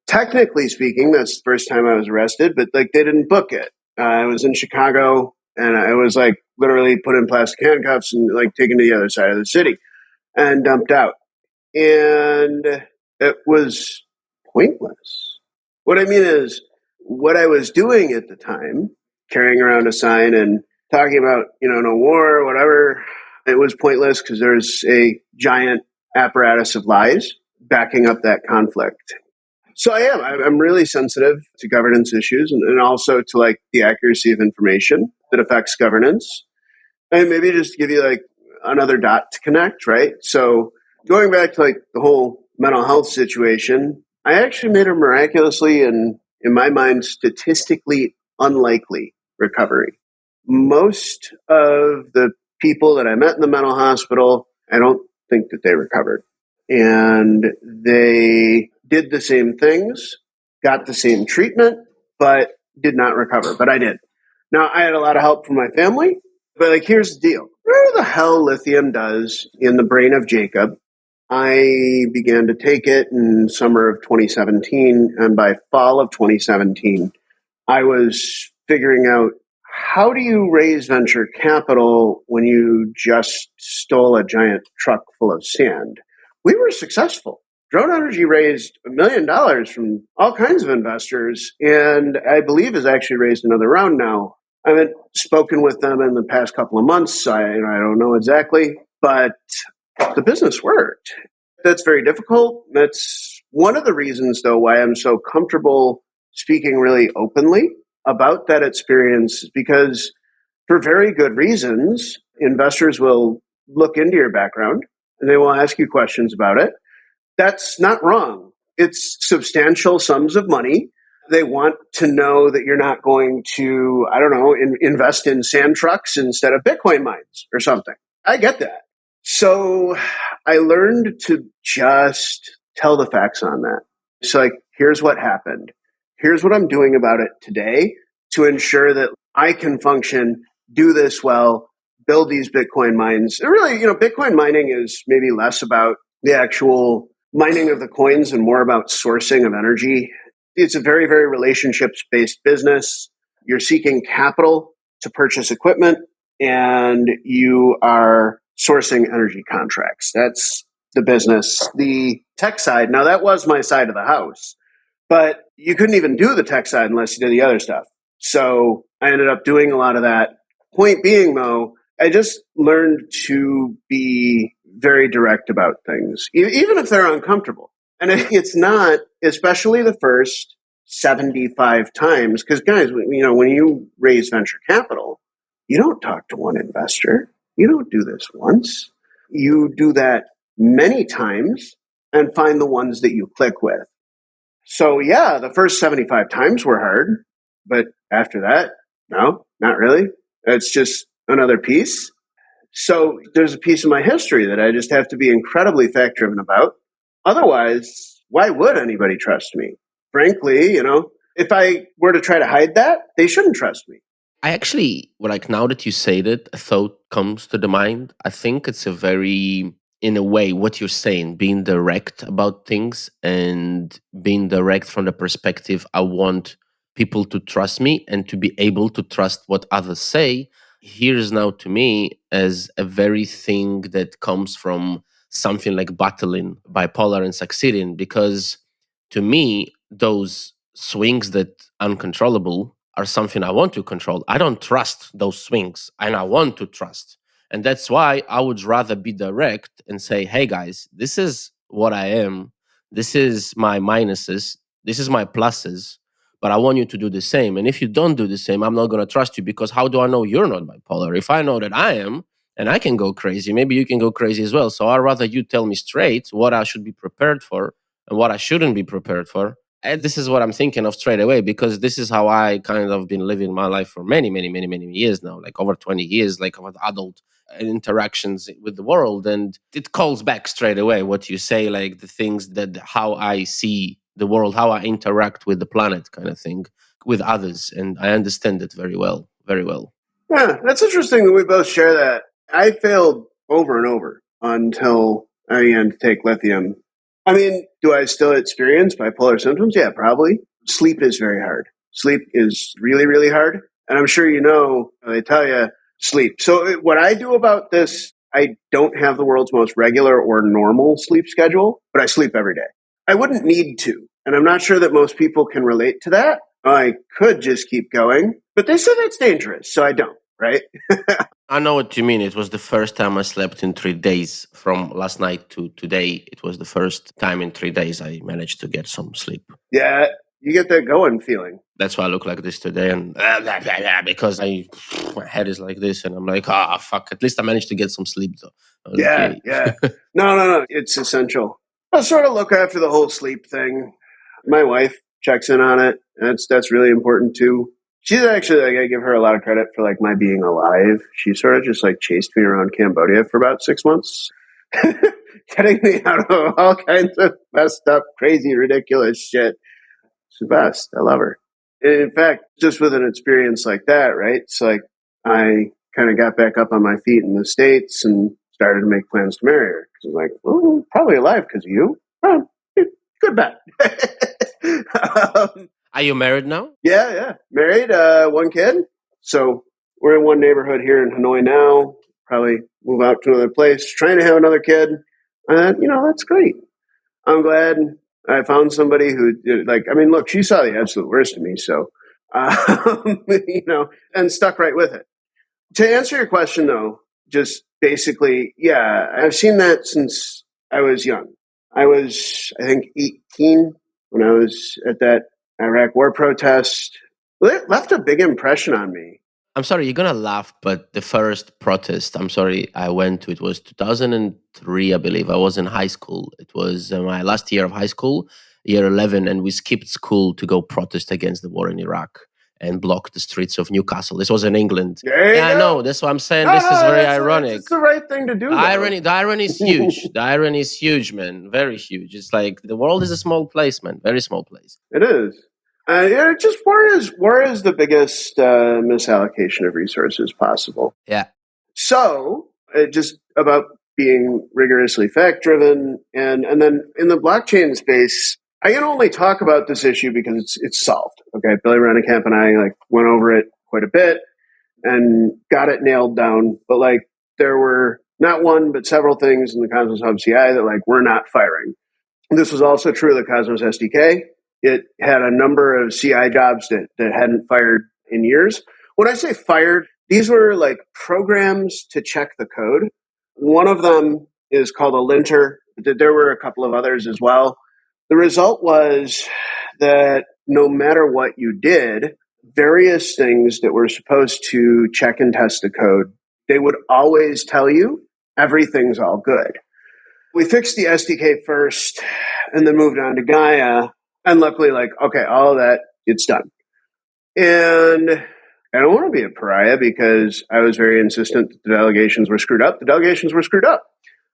Technically speaking, that's the first time I was arrested, but they didn't book it. I was in Chicago and I was literally put in plastic handcuffs and taken to the other side of the city and dumped out. And it was pointless. What I mean is, what I was doing at the time, carrying around a sign and talking about, no war or whatever, it was pointless because there's a giant apparatus of lies backing up that conflict. So I'm really sensitive to governance issues and also to the accuracy of information that affects governance. And maybe just to give you another dot to connect, right? So going back to the whole mental health situation, I actually made a miraculously and in my mind statistically unlikely recovery. Most of the people that I met in the mental hospital, I don't think that they recovered. And they did the same things, got the same treatment, but did not recover. But I did. Now, I had a lot of help from my family, but here's the deal. Whatever the hell lithium does in the brain of Jacob, I began to take it in summer of 2017. And by fall of 2017, I was figuring out, how do you raise venture capital when you just stole a giant truck full of sand? We were successful. Drone Energy raised $1 million from all kinds of investors, and I believe has actually raised another round now. I haven't spoken with them in the past couple of months. I don't know exactly, but the business worked. That's very difficult. That's one of the reasons, though, why I'm so comfortable speaking really openly about that experience, because for very good reasons, investors will look into your background and they will ask you questions about it. That's not wrong. It's substantial sums of money. They want to know that you're not going to, invest in sand trucks instead of Bitcoin mines or something. I get that. So I learned to just tell the facts on that. It's here's what happened. Here's what I'm doing about it today to ensure that I can function, do this well, build these Bitcoin mines. And really, Bitcoin mining is maybe less about the actual mining of the coins and more about sourcing of energy. It's a very, very relationships-based business. You're seeking capital to purchase equipment, and you are sourcing energy contracts. That's the business. The tech side, now that was my side of the house. But you couldn't even do the tech side unless you did the other stuff. So I ended up doing a lot of that. Point being, though, I just learned to be very direct about things, even if they're uncomfortable. And it's not, especially the first 75 times, because guys, when you raise venture capital, you don't talk to one investor. You don't do this once. You do that many times and find the ones that you click with. So yeah, the first 75 times were hard, but after that, no, not really. It's just another piece. So there's a piece of my history that I just have to be incredibly fact-driven about. Otherwise, why would anybody trust me? Frankly, if I were to try to hide that, they shouldn't trust me. I actually, now that you say that, a thought comes to the mind. I think it's a very, in a way, what you're saying, being direct about things and being direct from the perspective, I want people to trust me and to be able to trust what others say. Here's now to me as a very thing that comes from something like battling bipolar and succeeding, because to me, those swings that uncontrollable are something I want to control. I don't trust those swings and I want to trust. And that's why I would rather be direct and say, hey guys, this is what I am. This is my minuses. This is my pluses. But I want you to do the same. And if you don't do the same, I'm not going to trust you, because how do I know you're not bipolar? If I know that I am and I can go crazy, maybe you can go crazy as well. So I'd rather you tell me straight what I should be prepared for and what I shouldn't be prepared for. And this is what I'm thinking of straight away, because this is how I kind of been living my life for many, many, many, many years now, like over 20 years, like of adult interactions with the world. And it calls back straight away what you say, like the things that how I see the world, how I interact with the planet kind of thing with others. And I understand it very well, very well. Yeah, that's interesting that we both share that. I failed over and over until I began to take lithium. I mean, do I still experience bipolar symptoms? Yeah, probably. Sleep is very hard. Sleep is really, really hard. And I'm sure they tell you sleep. So what I do about this, I don't have the world's most regular or normal sleep schedule, but I sleep every day. I wouldn't need to. And I'm not sure that most people can relate to that. I could just keep going, but they say that's dangerous, so I don't, right? I know what you mean. It was the first time I slept in 3 days. From last night to today, it was the first time in 3 days I managed to get some sleep. Yeah, you get that going feeling. That's why I look like this today, and because my head is like this, and I'm like, fuck. At least I managed to get some sleep, though. Yeah, Okay. yeah. No. It's essential. I sort of look after the whole sleep thing. My wife checks in on it. That's really important too. She's actually I give her a lot of credit for my being alive. She sort of just chased me around Cambodia for about 6 months, getting me out of all kinds of messed up, crazy, ridiculous shit. She's the best. I love her. And in fact, just with an experience like that, right? It's I kind of got back up on my feet in the States and started to make plans to marry her. Because I'm well, probably alive because of you. Well, good bet. Are you married now? Yeah. Married, one kid. So we're in one neighborhood here in Hanoi now. Probably move out to another place. Trying to have another kid. That's great. I'm glad I found somebody who, look, she saw the absolute worst of me. So, and stuck right with it. To answer your question, though, just basically, yeah, I've seen that since I was young. I was, I think, 18 when I was at that Iraq war protest. It left a big impression on me. I'm sorry, you're gonna laugh, but the first protest, I'm sorry, I went to, it was 2003, I believe. I was in high school. It was my last year of high school, year 11, and we skipped school to go protest against the war in Iraq and block the streets of Newcastle. This was in England. There you go. I know. That's what I'm saying. This is very ironic. It's the right thing to do. The irony is huge. The irony is huge, man. Very huge. It's like the world is a small place, man. Very small place. It is. Just war is the biggest misallocation of resources possible. Yeah. So just about being rigorously fact driven, and then in the blockchain space, I can only talk about this issue because it's solved. Okay, Billy Rennekamp and I went over it quite a bit and got it nailed down. But there were not one but several things in the Cosmos Hub CI that we're not firing. This was also true of the Cosmos SDK. It had a number of CI jobs that hadn't fired in years. When I say fired, these were like programs to check the code. One of them is called a linter. There were a couple of others as well. The result was that no matter what you did, various things that were supposed to check and test the code, they would always tell you everything's all good. We fixed the SDK first and then moved on to Gaia. And luckily, okay, all of that, it's done. And I don't want to be a pariah because I was very insistent that the delegations were screwed up. The delegations were screwed up.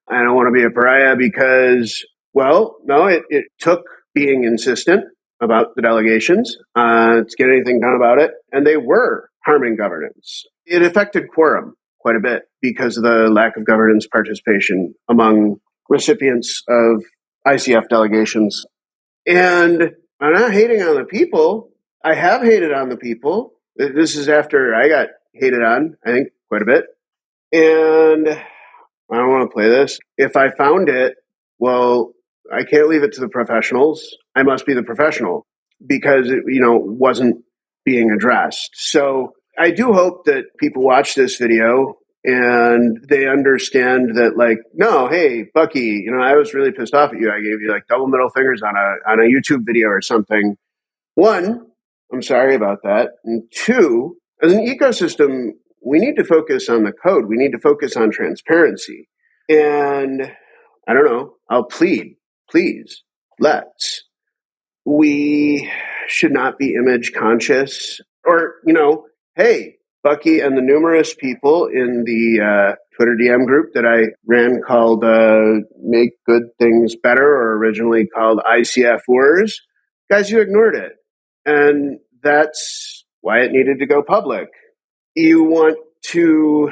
I don't want to be a pariah because, well, no, it took being insistent about the delegations to get anything done about it. And they were harming governance. It affected quorum quite a bit because of the lack of governance participation among recipients of ICF delegations. And I'm not hating on the people. I have hated on the people. This is after I got hated on, I think, quite a bit. And I don't want to play this. If I found it, well, I can't leave it to the professionals. I must be the professional because it, wasn't being addressed. So I do hope that people watch this video and they understand that, no, hey, Bucky, I was really pissed off at you. I gave you double middle fingers on a YouTube video or something. One, I'm sorry about that. And two, as an ecosystem, we need to focus on the code. We need to focus on transparency. And I don't know, I'll plead, please, let's. We should not be image conscious or, hey, Bucky and the numerous people in the Twitter DM group that I ran called Make Good Things Better, or originally called ICF Wars, guys, you ignored it. And that's why it needed to go public. You want to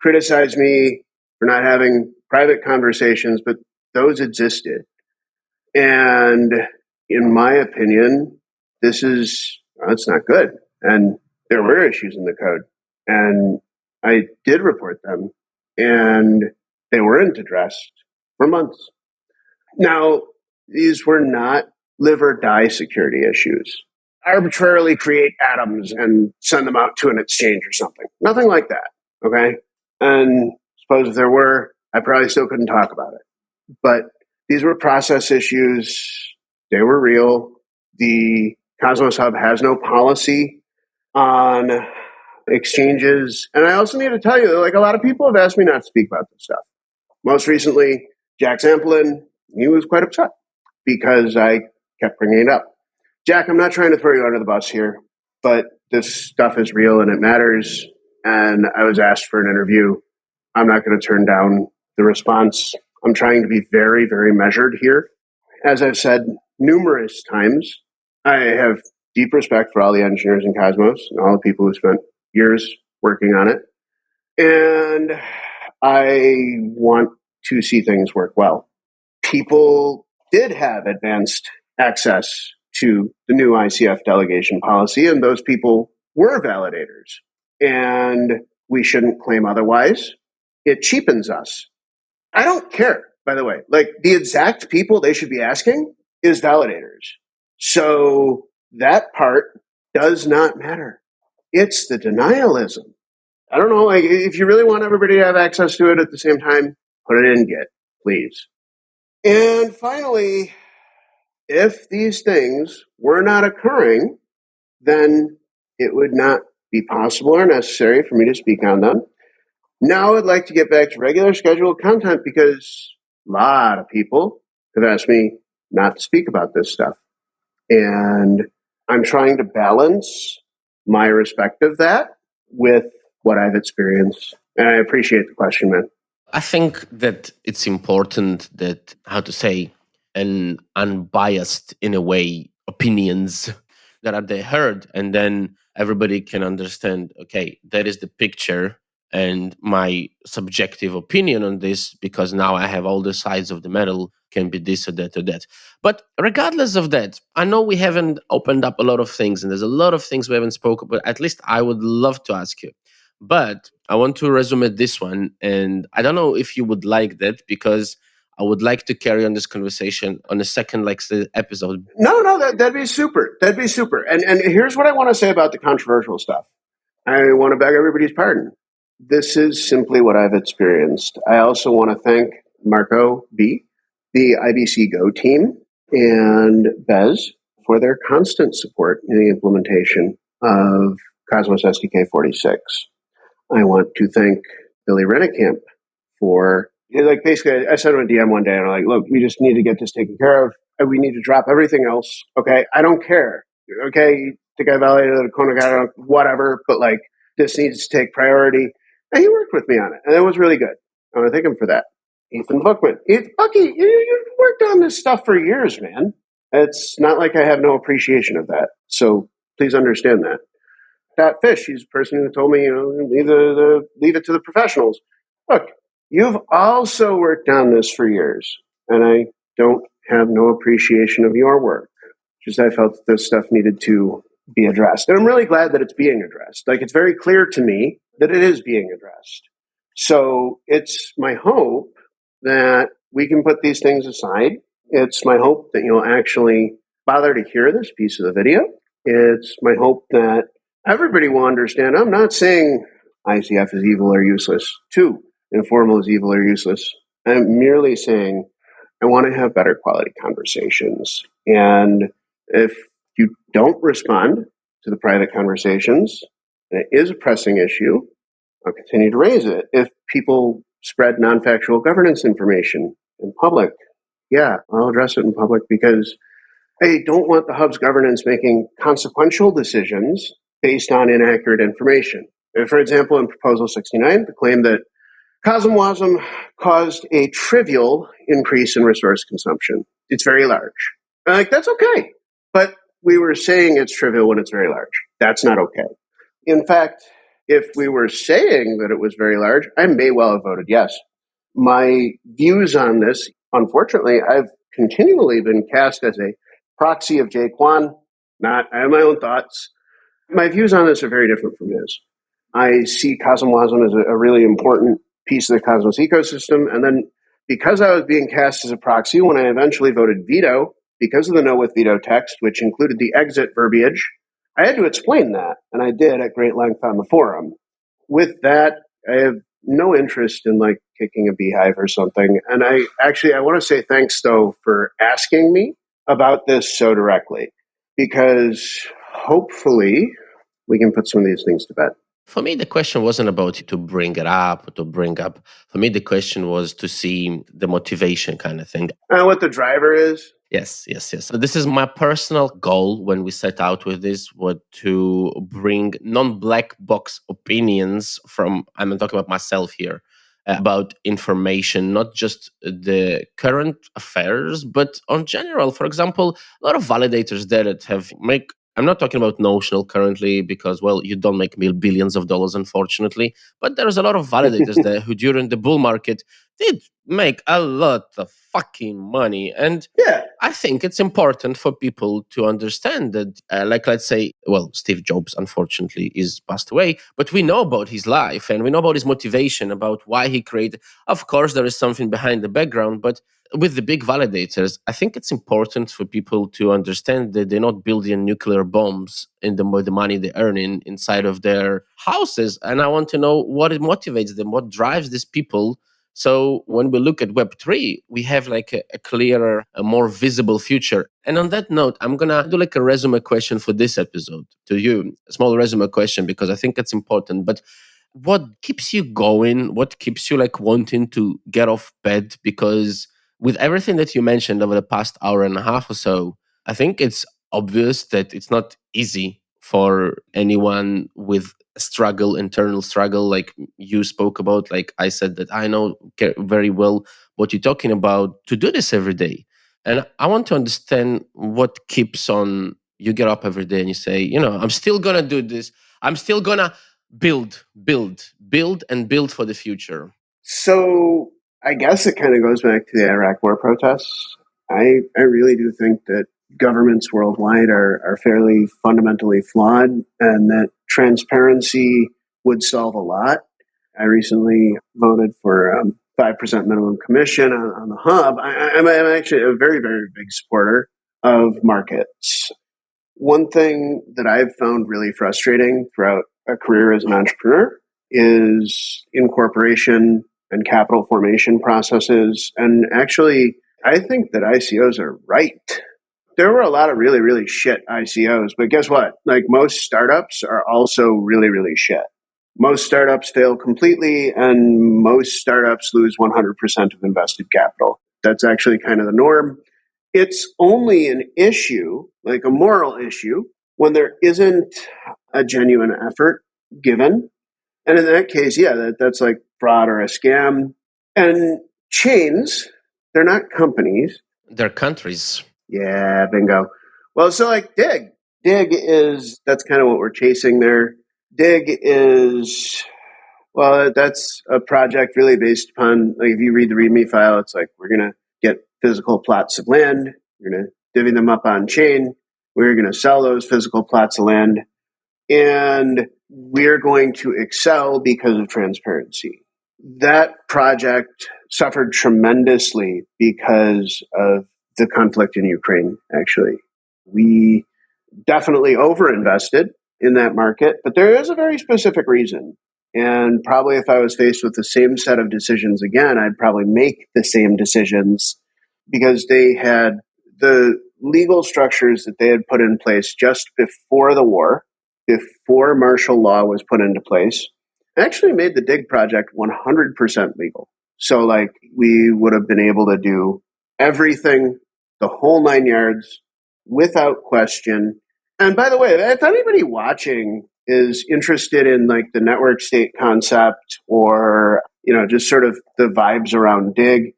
criticize me for not having private conversations, but those existed. And in my opinion, it's not good. And there were issues in the code. And I did report them. And they weren't addressed for months. Now, these were not live or die security issues. Arbitrarily create atoms and send them out to an exchange or something. Nothing like that. Okay? And suppose if there were, I probably still couldn't talk about it. But these were process issues. They were real. The Cosmos Hub has no policy on exchanges. And I also need to tell you, a lot of people have asked me not to speak about this stuff. Most recently, Jack Zampolin, he was quite upset because I kept bringing it up. Jack, I'm not trying to throw you under the bus here, but this stuff is real and it matters. And I was asked for an interview. I'm not going to turn down the response. I'm trying to be very, very measured here. As I've said numerous times, I have deep respect for all the engineers in Cosmos and all the people who spent years working on it. And I want to see things work well. People did have advanced access to the new ICF delegation policy, and those people were validators. And we shouldn't claim otherwise. It cheapens us. I don't care, by the way. The exact people they should be asking is validators. So that part does not matter. It's the denialism. I don't know, if you really want everybody to have access to it at the same time, put it in Git, please. And finally, if these things were not occurring, then it would not be possible or necessary for me to speak on them. Now I'd like to get back to regular scheduled content because a lot of people have asked me not to speak about this stuff. And I'm trying to balance my respect of that with what I've experienced. And I appreciate the question, man. I think that it's important that, an unbiased, in a way, opinions that are they heard, and then everybody can understand, okay, that is the picture and my subjective opinion on this, because now I have all the sides of the medal, can be this or that or that. But regardless of that, I know we haven't opened up a lot of things and there's a lot of things we haven't spoken, but at least I would love to ask you. But I want to resume this one, and I don't know if you would like that, because I would like to carry on this conversation on a second episode. No, that'd be super. That'd be super. And here's what I want to say about the controversial stuff. I want to beg everybody's pardon. This is simply what I've experienced. I also want to thank Marco B., the IBC Go team, and Bez for their constant support in the implementation of Cosmos SDK 46. I want to thank Billy Rennekamp for, basically, I sent him a DM one day and I'm like, look, we just need to get this taken care of. We need to drop everything else. Okay. I don't care. Okay. The guy validated the Kona guy, whatever, but this needs to take priority. And he worked with me on it. And it was really good. I want to thank him for that. Ethan Bookman. Bucky, you've worked on this stuff for years, man. It's not like I have no appreciation of that. So please understand that. Pat Fish, he's the person who told me, leave it to the professionals. Look, you've also worked on this for years, and I don't have no appreciation of your work. Just I felt that this stuff needed to be addressed. And I'm really glad that it's being addressed. It's very clear to me that it is being addressed. So it's my hope that we can put these things aside. It's my hope that you'll actually bother to hear this piece of the video. It's my hope that everybody will understand. I'm not saying ICF is evil or useless. 2, informal is evil or useless. I'm merely saying I want to have better quality conversations. And if you don't respond to the private conversations, and it is a pressing issue, I'll continue to raise it. If people spread non-factual governance information in public, yeah, I'll address it in public because I don't want the hub's governance making consequential decisions based on inaccurate information. For example, in Proposal 69, the claim that CosmWasm caused a trivial increase in resource consumption. It's very large. That's okay. But we were saying it's trivial when it's very large. That's not okay. In fact, if we were saying that it was very large, I may well have voted yes. My views on this, unfortunately, I've continually been cast as a proxy of Jay Kwan. I have my own thoughts. My views on this are very different from his. I see CosmWasm as a really important piece of the Cosmos ecosystem. And then because I was being cast as a proxy, when I eventually voted veto, because of the no with veto text, which included the exit verbiage, I had to explain that. And I did at great length on the forum. With that, I have no interest in kicking a beehive or something. And I want to say thanks, though, for asking me about this so directly, because hopefully we can put some of these things to bed. For me, the question wasn't about to bring it up or to bring up. For me, the question was to see the motivation kind of thing. What the driver is? Yes. So this is my personal goal when we set out with this, was to bring non-black box opinions from, I'm talking about myself here, about information, not just the current affairs, but on general. For example, a lot of validators there that I'm not talking about Notional currently because, well, you don't make billions of dollars, unfortunately. But there's a lot of validators there who, during the bull market, did make a lot of fucking money. And yeah, I think it's important for people to understand that, let's say, well, Steve Jobs, unfortunately, is passed away, but we know about his life and we know about his motivation, about why he created. Of course, there is something behind the background, but with the big validators, I think it's important for people to understand that they're not building nuclear bombs in the money they earn inside of their houses. And I want to know what it motivates them, what drives these people. So when we look at Web3, we have a clearer, a more visible future. And on that note, I'm going to do a resume question for this episode to you, a small resume question, because I think it's important. But what keeps you going? What keeps you wanting to get off bed? Because with everything that you mentioned over the past hour and a half or so, I think it's obvious that it's not easy for anyone with internal struggle, like you spoke about. Like I said, that I know very well what you're talking about, to do this every day. And I want to understand what keeps on. You get up every day and you say, I'm still going to do this. I'm still going to build, and build for the future. So I guess it kind of goes back to the Iraq War protests. I really do think that governments worldwide are fairly fundamentally flawed, and that transparency would solve a lot. I recently voted for 5% minimum commission on the hub. I'm actually a very, very big supporter of markets. One thing that I've found really frustrating throughout a career as an entrepreneur is incorporation and capital formation processes. And actually, I think that ICOs are right. There were a lot of really, really shit ICOs, but guess what? Like, most startups are also really, really shit. Most startups fail completely, and most startups lose 100% of invested capital. That's actually kind of the norm. It's only an issue, like a moral issue, when there isn't a genuine effort given. And in that case, yeah, that's like fraud or a scam. And chains, they're not companies. They're countries. Yeah, bingo. Well, so like Dig. That's kind of what we're chasing there. Dig is, well, that's a project really based upon, like, if you read the README file, it's like, we're going to get physical plots of land. We're going to divvy them up on chain. We're going to sell those physical plots of land. And we're going to excel because of transparency. That project suffered tremendously because of the conflict in Ukraine, actually. We definitely overinvested in that market, but there is a very specific reason. And probably if I was faced with the same set of decisions again, I'd probably make the same decisions, because they had the legal structures that they had put in place just before the war, before martial law was put into place, actually made the Dig project 100% legal. So, like, we would have been able to do everything, the whole 9 yards, without question. And by the way, if anybody watching is interested in like the network state concept, or, you know, just sort of the vibes around Dig,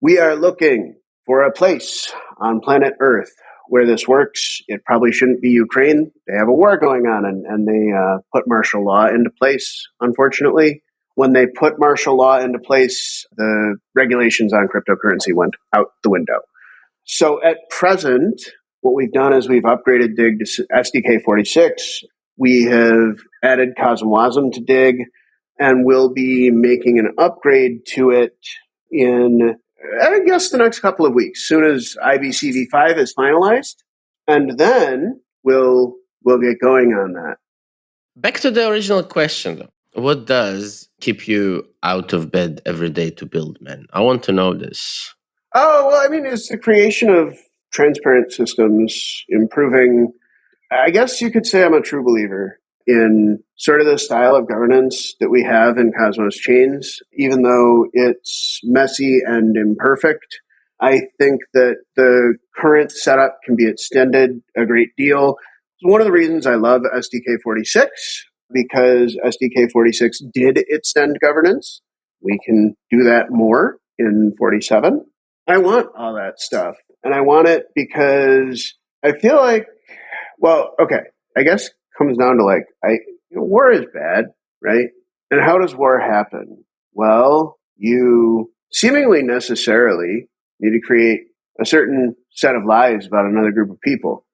we are looking for a place on planet Earth where this works. It probably shouldn't be Ukraine. They have a war going on, and they put martial law into place, unfortunately. When they put martial law into place, the regulations on cryptocurrency went out the window. So at present, what we've done is we've upgraded Dig to SDK 46. We have added CosmWasm to Dig, and we'll be making an upgrade to it in, I guess, the next couple of weeks, soon as IBCV5 is finalized. And then we'll get going on that. Back to the original question, though. What does keep you out of bed every day to build, man? I want to know this. Oh, well, I mean, it's the creation of transparent systems, improving. I guess you could say I'm a true believer in sort of the style of governance that we have in Cosmos chains. Even though it's messy and imperfect, I think that the current setup can be extended a great deal. It's one of the reasons I love SDK 46, because SDK 46 did extend governance. We can do that more in 47. I want all that stuff. And I want it because I feel like, well, okay, I guess it comes down to like, war is bad, right? And how does war happen? Well, you seemingly necessarily need to create a certain set of lies about another group of people.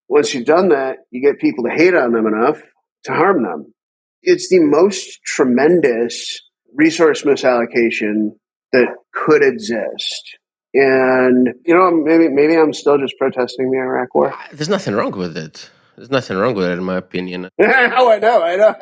Once you've done that, you get people to hate on them enough to harm them. It's the most tremendous resource misallocation that could exist. And, you know, maybe I'm still just protesting the Iraq war. There's nothing wrong with it. There's nothing wrong with it, in my opinion. I know.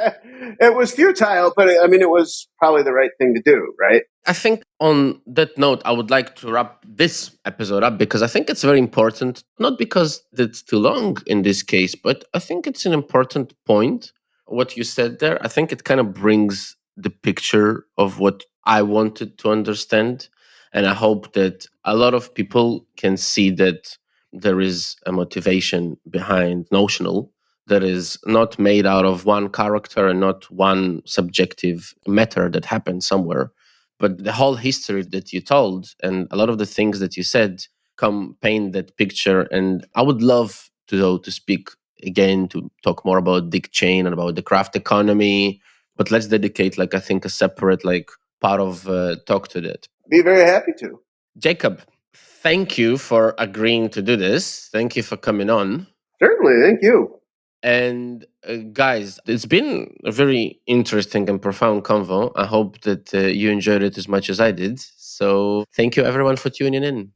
It was futile, but I mean, it was probably the right thing to do, right? I think on that note, I would like to wrap this episode up, because I think it's very important, not because it's too long in this case, but I think it's an important point. What you said there, I think it kind of brings the picture of what I wanted to understand. And I hope that a lot of people can see that there is a motivation behind Notional that is not made out of one character and not one subjective matter that happened somewhere. But the whole history that you told and a lot of the things that you said come paint that picture. And I would love to speak again, to talk more about Dig Chain and about the craft economy. But let's dedicate, like, I think, a separate part of talk to that. Be very happy to. Jacob, thank you for agreeing to do this. Thank you for coming on. Certainly, thank you. And guys, it's been a very interesting and profound convo. I hope that you enjoyed it as much as I did. So thank you everyone for tuning in.